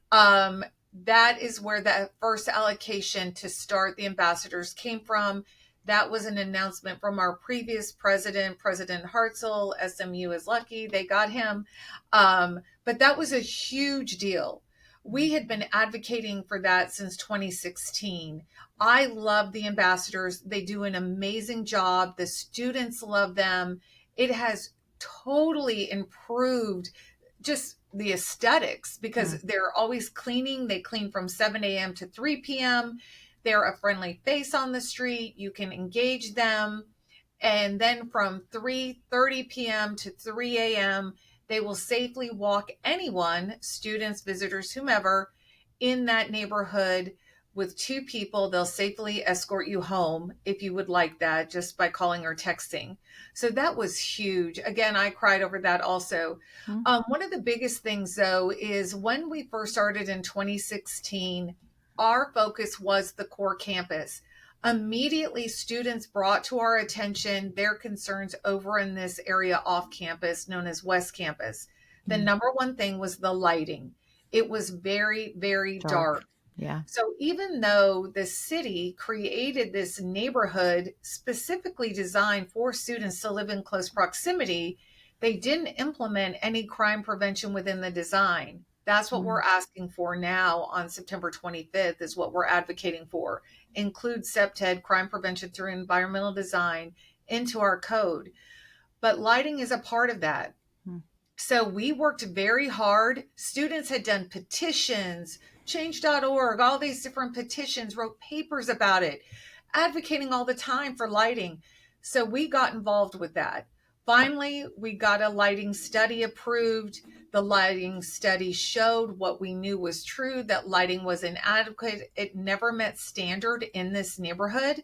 [SPEAKER 2] that is where that first allocation to start the ambassadors came from. That was an announcement from our previous president, President Hartzell. SMU is lucky they got him. But that was a huge deal. We had been advocating for that since 2016. I love the ambassadors. They do an amazing job. The students love them. It has totally improved just the aesthetics because they're always cleaning. They clean from 7 a.m. to 3 p.m. They're a friendly face on the street. You can engage them. And then from 3:30 p.m. to 3 a.m., they will safely walk anyone, students, visitors, whomever, in that neighborhood with two people. They'll safely escort you home if you would like that, just by calling or texting. So that was huge. Again, I cried over that also. One of the biggest things, though, is when we first started in 2016, our focus was the core campus. Immediately, students brought to our attention their concerns over in this area off campus known as West Campus. The number one thing was the lighting. It was very, very dark.
[SPEAKER 1] Yeah.
[SPEAKER 2] So even though the city created this neighborhood specifically designed for students to live in close proximity, they didn't implement any crime prevention within the design. That's what we're asking for now on September 25th is what we're advocating for. Include CPTED, crime prevention through environmental design, into our code. But lighting is a part of that. So we worked very hard. Students had done petitions, change.org, all these different petitions, wrote papers about it, advocating all the time for lighting. So we got involved with that. Finally, we got a lighting study approved. The lighting study showed what we knew was true, that lighting was inadequate. It never met standard in this neighborhood.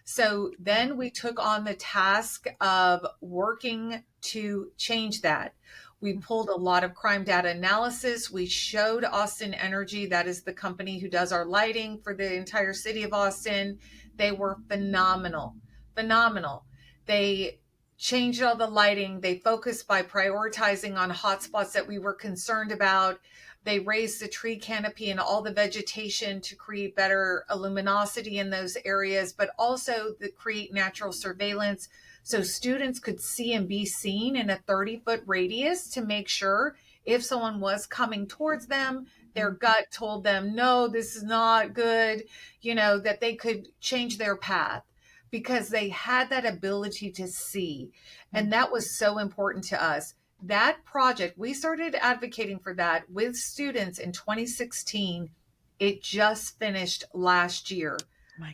[SPEAKER 2] So then we took on the task of working to change that. We pulled a lot of crime data analysis. We showed Austin Energy, that is the company who does our lighting for the entire city of Austin. They were phenomenal, phenomenal. They changed all the lighting. They focused by prioritizing on hotspots that we were concerned about. They raised the tree canopy and all the vegetation to create better luminosity in those areas, but also to create natural surveillance so students could see and be seen in a 30-foot radius to make sure if someone was coming towards them, their gut told them, no, this is not good, that they could change their path because they had that ability to see. And that was so important to us. That project, we started advocating for that with students in 2016. It just finished last year.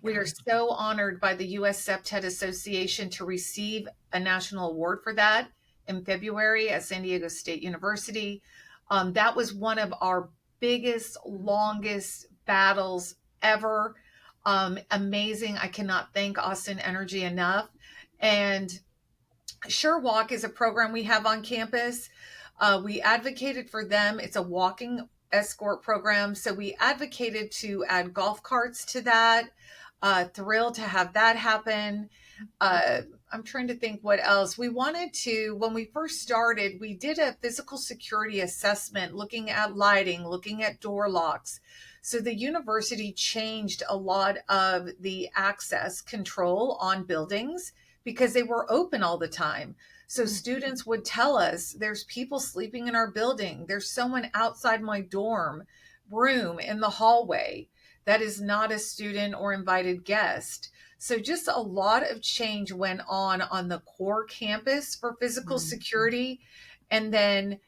[SPEAKER 2] We are so honored by the U.S. CPTED Association to receive a national award for that in February at San Diego State University. That was one of our biggest, longest battles ever. Amazing. I cannot thank Austin Energy enough. And Sure Walk is a program we have on campus. We advocated for them. It's a walking escort program. So we advocated to add golf carts to that. Thrilled to have that happen. uh, I'm trying to think what else. We wanted to, when we first started, we did a physical security assessment looking at lighting, looking at door locks. So the university changed a lot of the access control on buildings because they were open all the time. So students would tell us, there's people sleeping in our building. There's someone outside my dorm room in the hallway that is not a student or invited guest. So just a lot of change went on the core campus for physical security. And then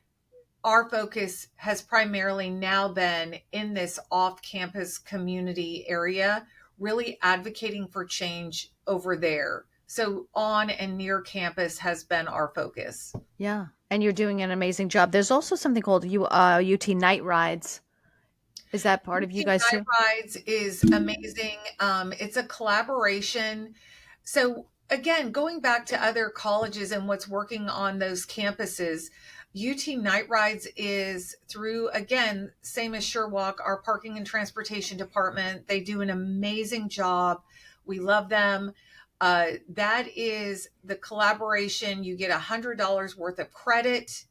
[SPEAKER 2] our focus has primarily now been in this off campus community area, really advocating for change over there. So on and near campus has been our focus.
[SPEAKER 1] Yeah. And you're doing an amazing job. There's also something called UT Night Rides. Is that part of you
[SPEAKER 2] Team
[SPEAKER 1] guys
[SPEAKER 2] Night
[SPEAKER 1] too?
[SPEAKER 2] Rides is amazing. It's a collaboration. So again, going back to other colleges and what's working on those campuses, UT Night Rides is through, again, same as SureWalk, our parking and transportation department. They do an amazing job. We love them. That is the collaboration. You get $100 worth of credit.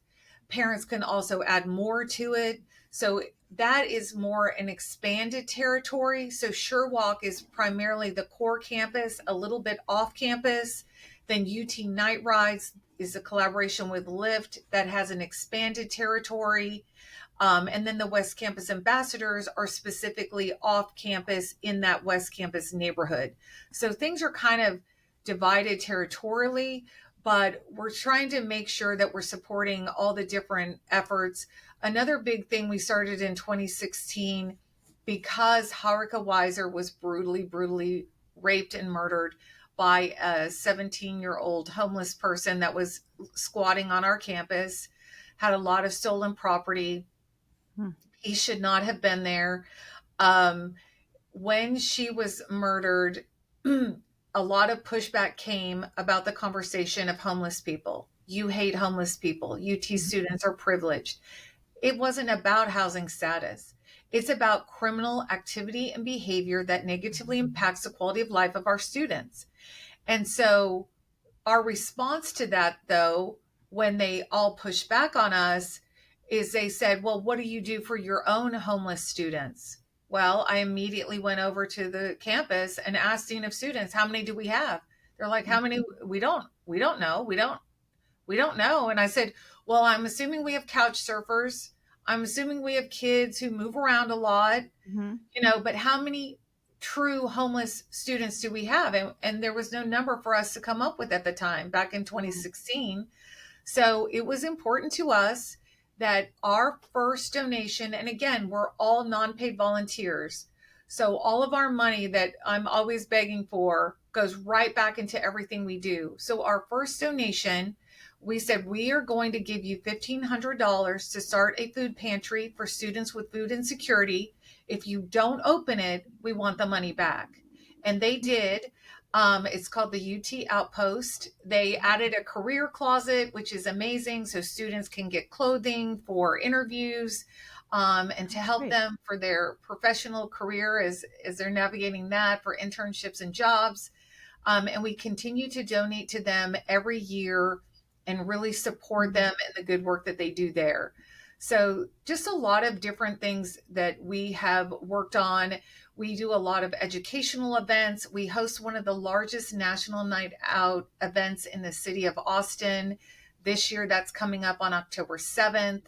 [SPEAKER 2] Parents can also add more to it. So that is more an expanded territory. So SureWalk is primarily the core campus, a little bit off campus. Then UT Night Rides is a collaboration with Lyft that has an expanded territory. And then the West Campus ambassadors are specifically off campus in that West Campus neighborhood. So things are kind of divided territorially, but we're trying to make sure that we're supporting all the different efforts. Another big thing we started in 2016, because Harika Weiser was brutally raped and murdered by a 17-year-old homeless person that was squatting on our campus, had a lot of stolen property.
[SPEAKER 1] Hmm.
[SPEAKER 2] He should not have been there. Um, when she was murdered, a lot of pushback came about the conversation of homeless people. You hate homeless people. UT students are privileged. It wasn't about housing status. It's about criminal activity and behavior that negatively impacts the quality of life of our students. And so our response to that, though, when they all pushed back on us, is they said, well, what do you do for your own homeless students? Well, I immediately went over to the campus and asked Dean of Students, how many do we have? They're like, how many? We don't know. We don't know. And I said, well, I'm assuming we have couch surfers. I'm assuming we have kids who move around a lot,
[SPEAKER 1] Mm-hmm.
[SPEAKER 2] but how many true homeless students do we have? And there was no number for us to come up with at the time back in 2016. So it was important to us that our first donation, and again, we're all non-paid volunteers. So all of our money that I'm always begging for goes right back into everything we do. So our first donation, we said we are going to give you $1,500 to start a food pantry for students with food insecurity. If you don't open it, we want the money back. And they did. It's called the UT Outpost. They added a career closet, which is amazing. So students can get clothing for interviews, and to help
[SPEAKER 1] Great.
[SPEAKER 2] them for their professional career as they're navigating that for internships and jobs. And we continue to donate to them every year and really support them in the good work that they do there. So, just a lot of different things that we have worked on. We do a lot of educational events. We host one of the largest national night out events in the city of Austin. This year, that's coming up on October 7th.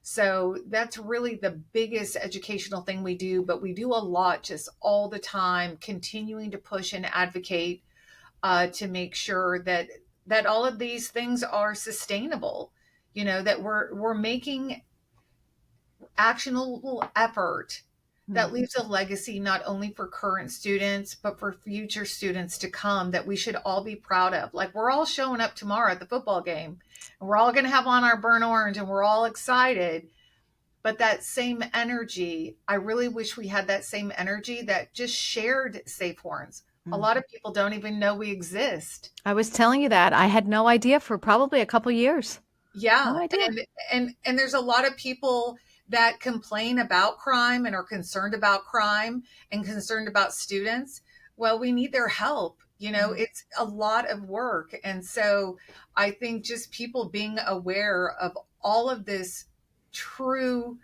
[SPEAKER 2] So, that's really the biggest educational thing we do, but we do a lot just all the time, continuing to push and advocate to make sure that all of these things are sustainable. That we're making actionable effort that leaves a legacy not only for current students but for future students to come that we should all be proud of. Like, we're all showing up tomorrow at the football game and we're all going to have on our burnt orange and we're all excited. But that same energy, I really wish we had that same energy that just shared Safe Horns. A lot of people don't even know we exist.
[SPEAKER 1] I was telling you that. I had no idea for probably a couple years. No
[SPEAKER 2] Yeah,
[SPEAKER 1] idea.
[SPEAKER 2] and there's a lot of people that complain about crime and are concerned about crime and concerned about students. Well, we need their help.
[SPEAKER 1] Mhm.
[SPEAKER 2] It's a lot of work. And so I think just people being aware of all of this true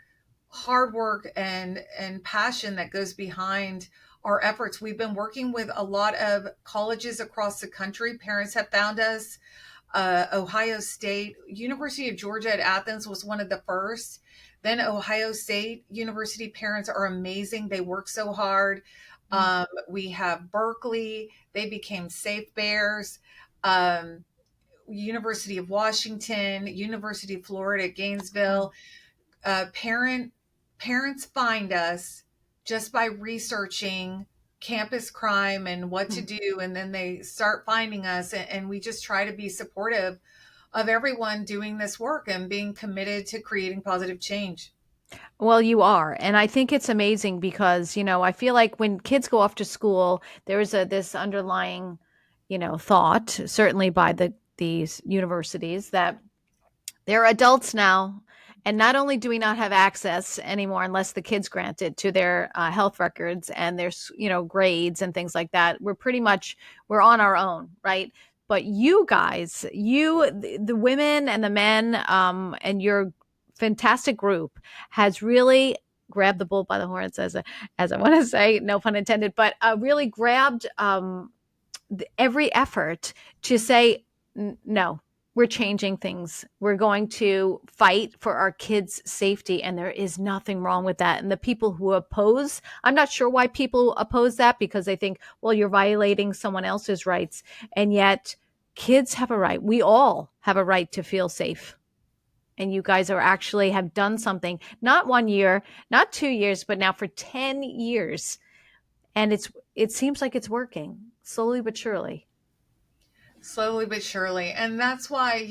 [SPEAKER 2] hard work and passion that goes behind our efforts. We've been working with a lot of colleges across the country. Parents have found us. Ohio State, University of Georgia at Athens was one of the first. Then Ohio State University parents are amazing. They work so hard.
[SPEAKER 1] Mm.
[SPEAKER 2] We have Berkeley. They became Safe Bears. Um, University of Washington, University of Florida,
[SPEAKER 1] Wow.
[SPEAKER 2] Gainesville. uh, parent Parents find us just by researching campus crime and what to
[SPEAKER 1] Mm.
[SPEAKER 2] do, and then they start finding us, and we just try to be supportive of everyone doing this work and being committed to creating positive change.
[SPEAKER 1] Well, you are. And I think it's amazing because, I feel like when kids go off to school, there is this underlying, thought, certainly by these universities, that they're adults now. And not only do we not have access anymore, unless the kids grant it, to their health records and their, grades and things like that, we're on our own, right? But you guys, the women and the men, and your fantastic group has really grabbed the bull by the horns, as I want to say, no pun intended, but really grabbed every effort to say, no, we're changing things. We're going to fight for our kids' safety. And there is nothing wrong with that. And the people who oppose, I'm not sure why people oppose that, because they think, well, you're violating someone else's rights. And yet, kids have a right. We all have a right to feel safe. And you guys are actually have done something, not 1 year, not 2 years, but now for 10 years. And it seems like it's working slowly but surely.
[SPEAKER 2] Slowly but surely. And that's why,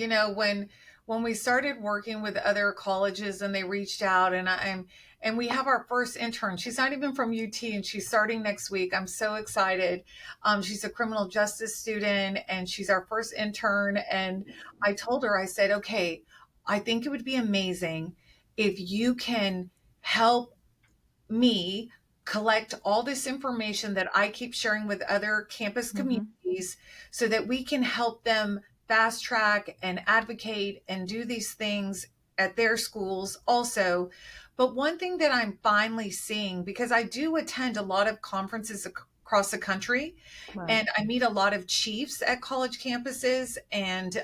[SPEAKER 2] when we started working with other colleges and they reached out, and we have our first intern. She's not even from UT, and she's starting next week. I'm so excited. She's a criminal justice student, and she's our first intern. And I told her, I said, okay, I think it would be amazing if you can help me collect all this information that I keep sharing with other campus
[SPEAKER 1] Mhm.
[SPEAKER 2] communities so that we can help them fast track and advocate and do these things at their schools also. But one thing that I'm finally seeing, because I do attend a lot of conferences across the country,
[SPEAKER 1] Right.
[SPEAKER 2] and I meet a lot of chiefs at college campuses, and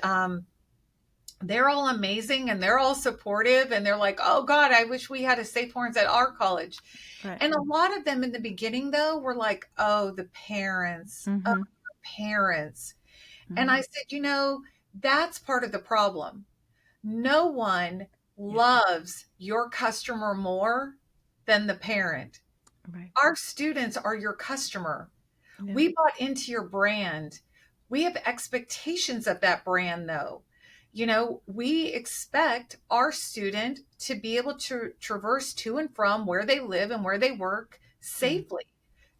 [SPEAKER 2] they're all amazing and they're all supportive, and they're like, oh God, I wish we had a safe horns at our college.
[SPEAKER 1] Right.
[SPEAKER 2] And a lot of them in the beginning, though, were like, oh, the parents, oh,
[SPEAKER 1] Mhm.
[SPEAKER 2] the parents. And
[SPEAKER 1] Mhm.
[SPEAKER 2] I said, that's part of the problem. No one
[SPEAKER 1] Yeah.
[SPEAKER 2] loves your customer more than the parent.
[SPEAKER 1] Right.
[SPEAKER 2] Our students are your customer.
[SPEAKER 1] Yeah.
[SPEAKER 2] We bought into your brand. We have expectations of that brand, though. We expect our student to be able to traverse to and from where they live and where they work
[SPEAKER 1] Mm.
[SPEAKER 2] safely.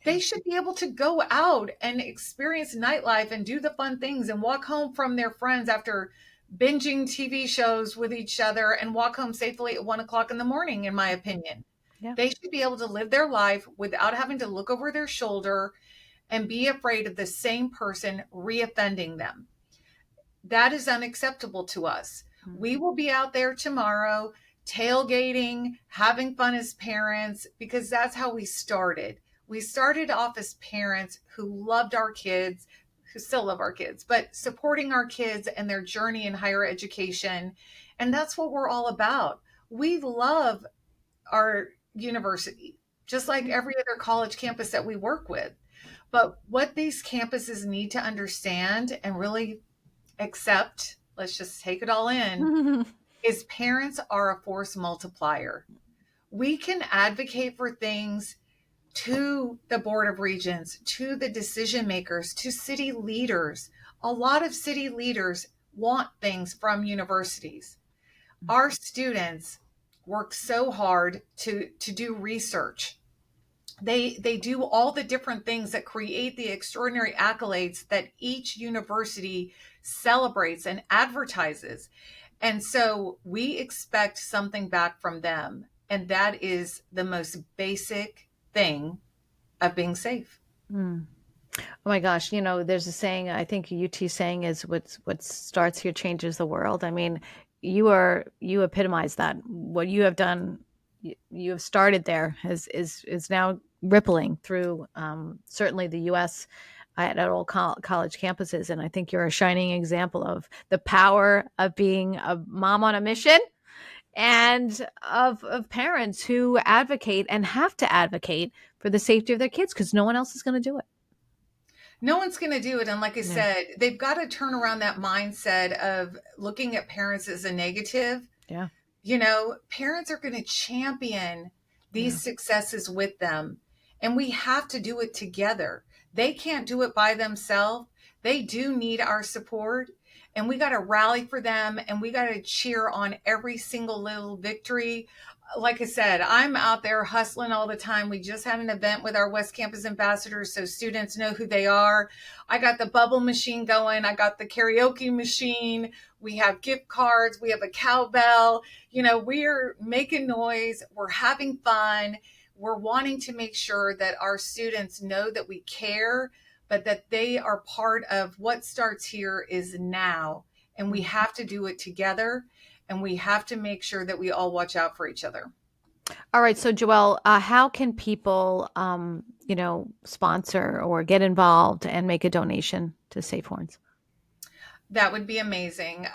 [SPEAKER 2] They
[SPEAKER 1] Yeah.
[SPEAKER 2] should be able to go out and experience nightlife and do the fun things and walk home from their friends after binging TV shows with each other and walk home safely at 1 o'clock in the morning, in my opinion.
[SPEAKER 1] Yeah.
[SPEAKER 2] They should be able to live their life without having to look over their shoulder and be afraid of the same person reoffending them. That is unacceptable to us.
[SPEAKER 1] Mm.
[SPEAKER 2] We will be out there tomorrow tailgating, having fun as parents, because that's how we started. We started off as parents who loved our kids, who still love our kids, but supporting our kids and their journey in higher education. And that's what we're all about. We love our university, just like
[SPEAKER 1] Yeah.
[SPEAKER 2] every other college campus that we work with. But what these campuses need to understand and really accept, let's just take it all in, is parents are a force multiplier. We can advocate for things to the Board of Regents, to the decision makers, to city leaders. A lot of city leaders want things from universities. Our students work so hard to do research. They do all the different things that create the extraordinary accolades that each university celebrates and advertises. And so we expect something back from them. And that is the most basic thing of being safe.
[SPEAKER 1] Mm. Oh my gosh, there's a saying, I think UT saying is what starts here changes the world. I mean, you epitomize that. What you have done, you have started there is now rippling through certainly the US at all college campuses, and I think you're a shining example of the power of being a mom on a mission and of parents who advocate and have to advocate for the safety of their kids because no one else is going to do it.
[SPEAKER 2] No one's going to do it. And like I
[SPEAKER 1] Yeah.
[SPEAKER 2] said, they've got to turn around that mindset of looking at parents as a negative.
[SPEAKER 1] Yeah.
[SPEAKER 2] Parents are going to champion
[SPEAKER 1] Yeah.
[SPEAKER 2] these successes with them. And we have to do it together. They can't do it by themselves. They do need our support. And we got to rally for them and we got to cheer on every single little victory. Like I said, I'm out there hustling all the time. We just had an event with our West Campus ambassadors so students know who they are. I got the bubble machine going, I got the karaoke machine. We have gift cards, we have a cowbell. We're making noise, we're having fun, we're wanting to make sure that our students know that we care, but that they are part of what starts here is now. And we have to do it together. And we have to make sure that we all watch out for each other.
[SPEAKER 1] All right. So, Joelle, how can people, sponsor or get involved and make a donation to Safe Horns?
[SPEAKER 2] That would be amazing.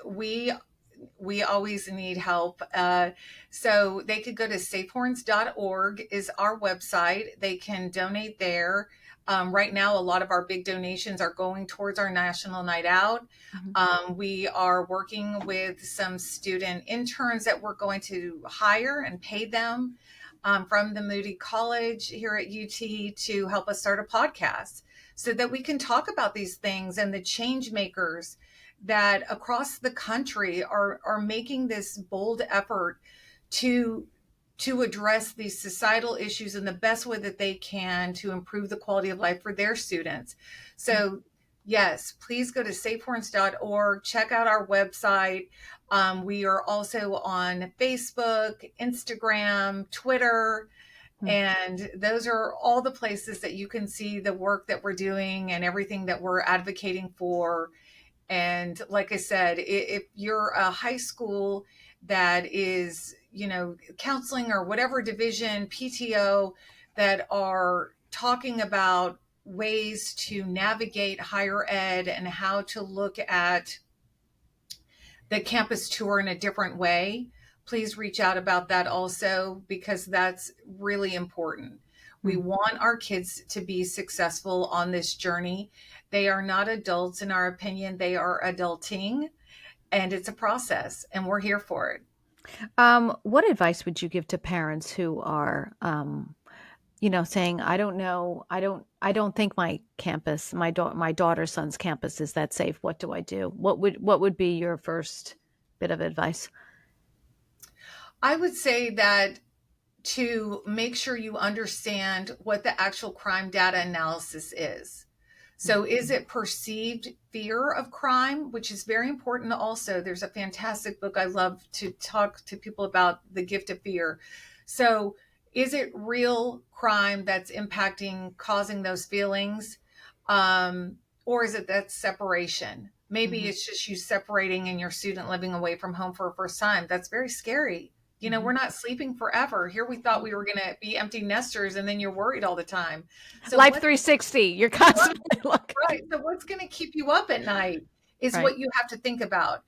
[SPEAKER 2] We always need help. So they could go to safehorns.org is our website. They can donate there. Right now, a lot of our big donations are going towards our National Night Out.
[SPEAKER 1] Mhm.
[SPEAKER 2] We are working with some student interns that we're going to hire and pay them from the Moody College here at UT to help us start a podcast so that we can talk about these things and the change makers that across the country are making this bold effort to address these societal issues in the best way that they can to improve the quality of life for their students. So yes, please go to safehorns.org, check out our website. We are also on Facebook, Instagram, Twitter,
[SPEAKER 1] Mhm.
[SPEAKER 2] and those are all the places that you can see the work that we're doing and everything that we're advocating for. And like I said, if you're a high school that is, counseling or whatever division, PTO, that are talking about ways to navigate higher ed and how to look at the campus tour in a different way, please reach out about that also, because that's really important. We
[SPEAKER 1] Mhm.
[SPEAKER 2] want our kids to be successful on this journey. They are not adults, in our opinion, they are adulting, and it's a process, and we're here for it.
[SPEAKER 1] What advice would you give to parents who are, saying, I don't know, I don't think my campus, my daughter's son's campus is that safe. What do I do? What would be your first bit of advice?
[SPEAKER 2] I would say that to make sure you understand what the actual crime data analysis is. So, is it perceived fear of crime, which is very important also? There's a fantastic book I love to talk to people about, The Gift of Fear. So, is it real crime that's impacting, causing those feelings? Um, or is it that separation? Maybe
[SPEAKER 1] Mhm.
[SPEAKER 2] it's just you separating and your student living away from home for a first time. That's very scary. We're
[SPEAKER 1] Mhm.
[SPEAKER 2] not sleeping forever. Here we thought we were going to be empty nesters, and then you're worried all the time. So,
[SPEAKER 1] Life
[SPEAKER 2] what
[SPEAKER 1] 360. You're
[SPEAKER 2] Right,
[SPEAKER 1] constantly looking.
[SPEAKER 2] right. So what's going to keep you up at night is
[SPEAKER 1] Right.
[SPEAKER 2] what you have to think about.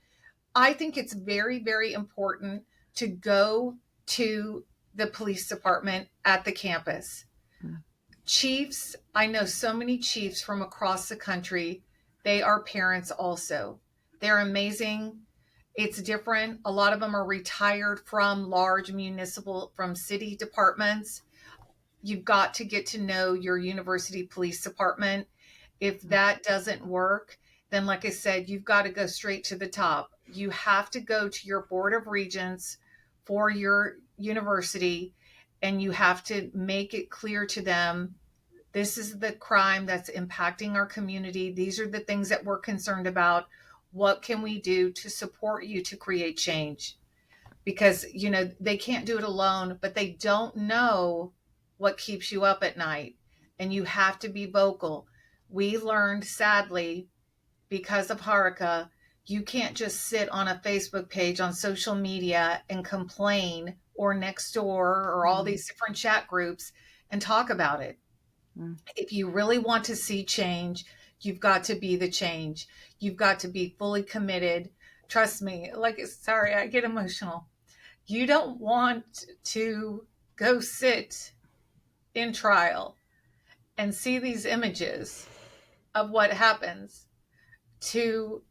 [SPEAKER 2] I think it's very, very important to go to the police department at the campus.
[SPEAKER 1] Mm.
[SPEAKER 2] Chiefs, I know so many chiefs from across the country. They are parents also. They're amazing. It's different. A lot of them are retired from large municipal, from city departments. You've got to get to know your university police department. If that doesn't work, then like I said, you've got to go straight to the top. You have to go to your board of regents for your university, and you have to make it clear to them, this is the crime that's impacting our community. These are the things that we're concerned about. What can we do to support you to create change? Because they can't do it alone, but they don't know what keeps you up at night. and you have to be vocal. We learned, sadly, because of Haruka, you can't just sit on a Facebook page on social media and complain, or next door, or all these different chat groups, and talk about it.
[SPEAKER 1] Mm.
[SPEAKER 2] If you really want to see change, you've got to be the change. You've got to be fully committed. Trust me, like, sorry, I get emotional. You don't want to go sit in trial and see these images of what happens to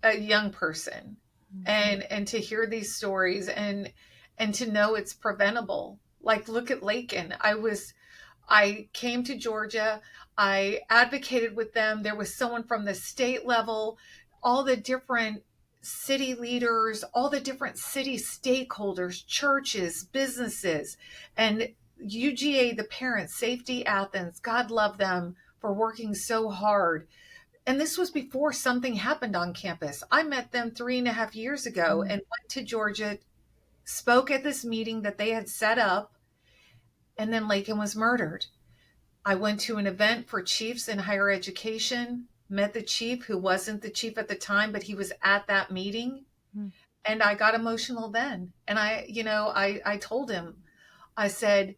[SPEAKER 2] a young person, and to hear these stories, and to know it's preventable. Like, look at Lakin. I came to Georgia. I advocated with them. There was someone from the state level, all the different city leaders, all the different city stakeholders, churches, businesses, and UGA, the parents, Safety Athens, God love them for working so hard. And this was before something happened on campus. I met them 3.5 years ago and went to Georgia, spoke at this meeting that they had set up, and then Lakin was murdered. I went to an event for chiefs in higher education, met the chief who wasn't the chief at the time, but he was at that meeting.
[SPEAKER 1] Mm.
[SPEAKER 2] And I got emotional then. And I told him, I said,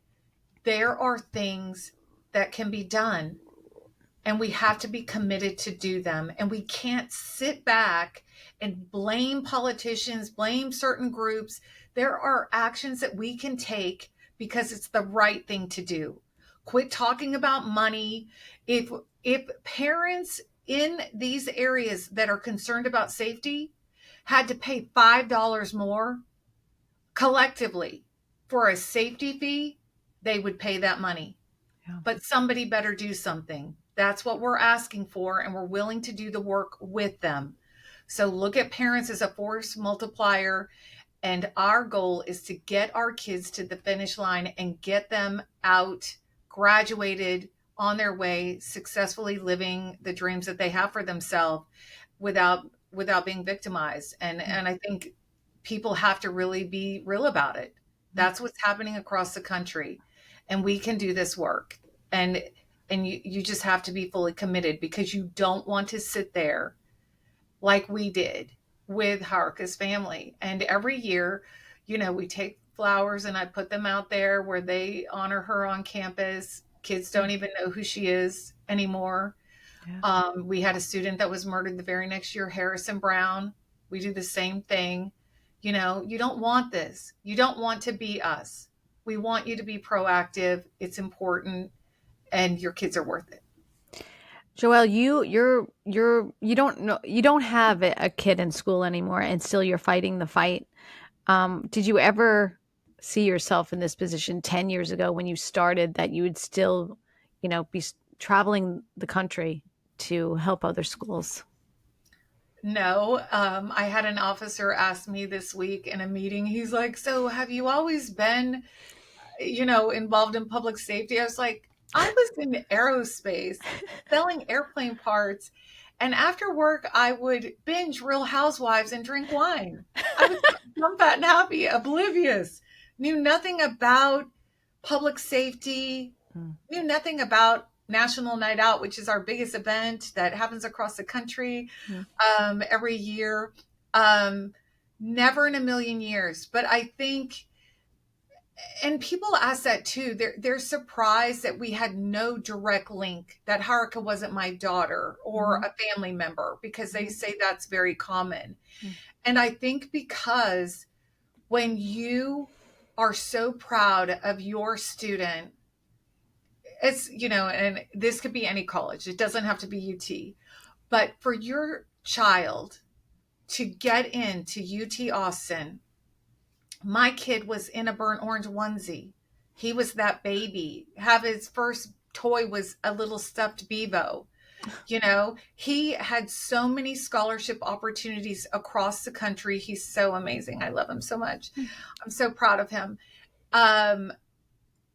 [SPEAKER 2] there are things that can be done, and we have to be committed to do them. And we can't sit back and blame politicians, blame certain groups. There are actions that we can take because it's the right thing to do. Quit talking about money. If parents in these areas that are concerned about safety had to pay $5 more collectively for a safety fee, they would pay that money.
[SPEAKER 1] Yeah.
[SPEAKER 2] But somebody better do something. That's what we're asking for, and we're willing to do the work with them. So look at parents as a force multiplier. And our goal is to get our kids to the finish line and get them out, graduated, on their way, successfully living the dreams that they have for themselves without being victimized. And I think people have to really be real about it. That's what's happening across the country. And we can do this work. And you just have to be fully committed, because you don't want to sit there like we did with Haruka's family. And every year, we take flowers and I put them out there where they honor her on campus. Kids don't even know who she is anymore.
[SPEAKER 1] Yeah.
[SPEAKER 2] We had a student that was murdered the very next year, Harrison Brown. We do the same thing. You don't want this. You don't want to be us. We want you to be proactive. It's important, and your kids are worth it.
[SPEAKER 1] Joelle, you don't have a kid in school anymore, and still you're fighting the fight. Did you ever see yourself in this position 10 years ago when you started, that you would still, be traveling the country to help other schools?
[SPEAKER 2] No, I had an officer ask me this week in a meeting. He's like, "So have you always been, involved in public safety?" I was like, "I was in aerospace selling airplane parts. And after work, I would binge Real Housewives and drink wine. I was dumb, fat, and happy, oblivious, knew nothing about public safety,
[SPEAKER 1] Mm.
[SPEAKER 2] knew nothing about National Night Out, which is our biggest event that happens across the country
[SPEAKER 1] Mm.
[SPEAKER 2] every year. Um, Never in a million years. But I think, and people ask that too, they're surprised that we had no direct link, that Haruka wasn't my daughter or a family member, because they say that's very common.
[SPEAKER 1] Mm.
[SPEAKER 2] And I think because when you are so proud of your student, it's, and this could be any college, it doesn't have to be UT, but for your child to get into UT Austin, my kid was in a burnt orange onesie. He was that baby. Have his first toy was a little stuffed bevo. He had so many scholarship opportunities across the country. He's so amazing. I love him so much. I'm so proud of him.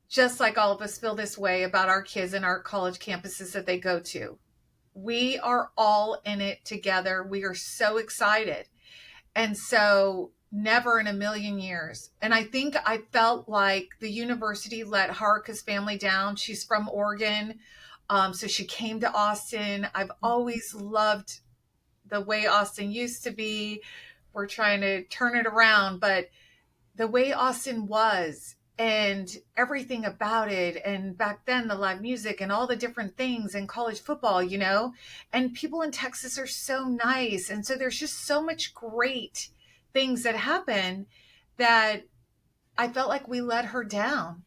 [SPEAKER 2] Just like all of us feel this way about our kids and our college campuses that they go to. We are all in it together. We are so excited. And so Never in a million years. And I think I felt like the university let Haruka's family down. She's from Oregon. So she came to Austin. I've always loved the way Austin used to be. We're trying to turn it around, but the way Austin was and everything about it, and back then the live music and all the different things and college football, and people in Texas are so nice. And so there's just so much great things that happen that I felt like we let her down.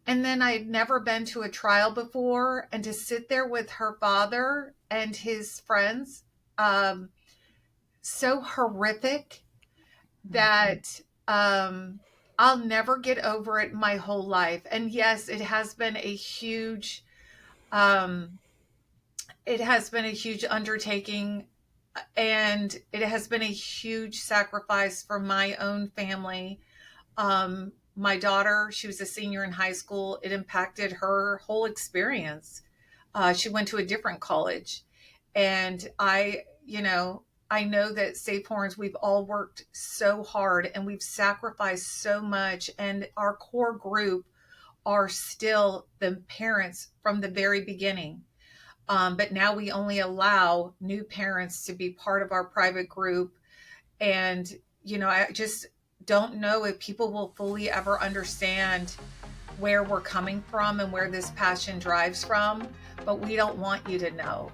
[SPEAKER 2] And then I'd never been to a trial before, and to sit there with her father and his friends, so horrific that I'll never get over it my whole life. And yes, it has been a huge undertaking, and it has been a huge sacrifice for my own family. My daughter, she was a senior in high school. It impacted her whole experience. She went to a different college, and I know that Safe Horns, we've all worked so hard and we've sacrificed so much. And our core group are still the parents from the very beginning. But now we only allow new parents to be part of our private group. And, I just don't know if people will fully ever understand where we're coming from and where this passion drives from. But we don't want you to know.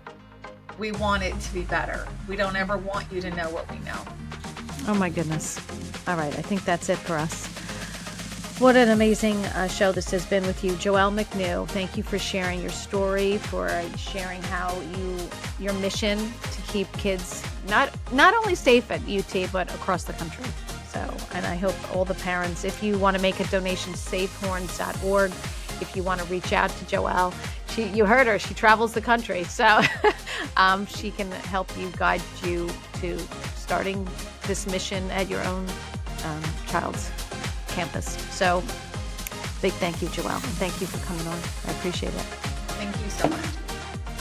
[SPEAKER 2] We want it to be better. We don't ever want you to know what we know.
[SPEAKER 1] Oh my goodness. All right. I think that's it for us. What an amazing show this has been with you. Joelle McNew, thank you for sharing your story, for sharing how your mission to keep kids not only safe at UT, but across the country. So, and I hope all the parents, if you want to make a donation, safehorns.org. If you want to reach out to Joelle, you heard her, she travels the country. So she can help you, guide you to starting this mission at your own child's campus. So big thank you, Joelle. And thank you for coming on. I appreciate it.
[SPEAKER 2] Thank you so much.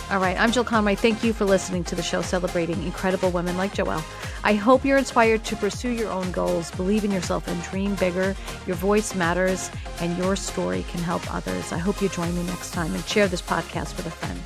[SPEAKER 1] All right. I'm Jill Conway. Thank you for listening to the show celebrating incredible women like Joelle. I hope you're inspired to pursue your own goals, believe in yourself, and dream bigger. Your voice matters, and your story can help others. I hope you join me next time and share this podcast with a friend.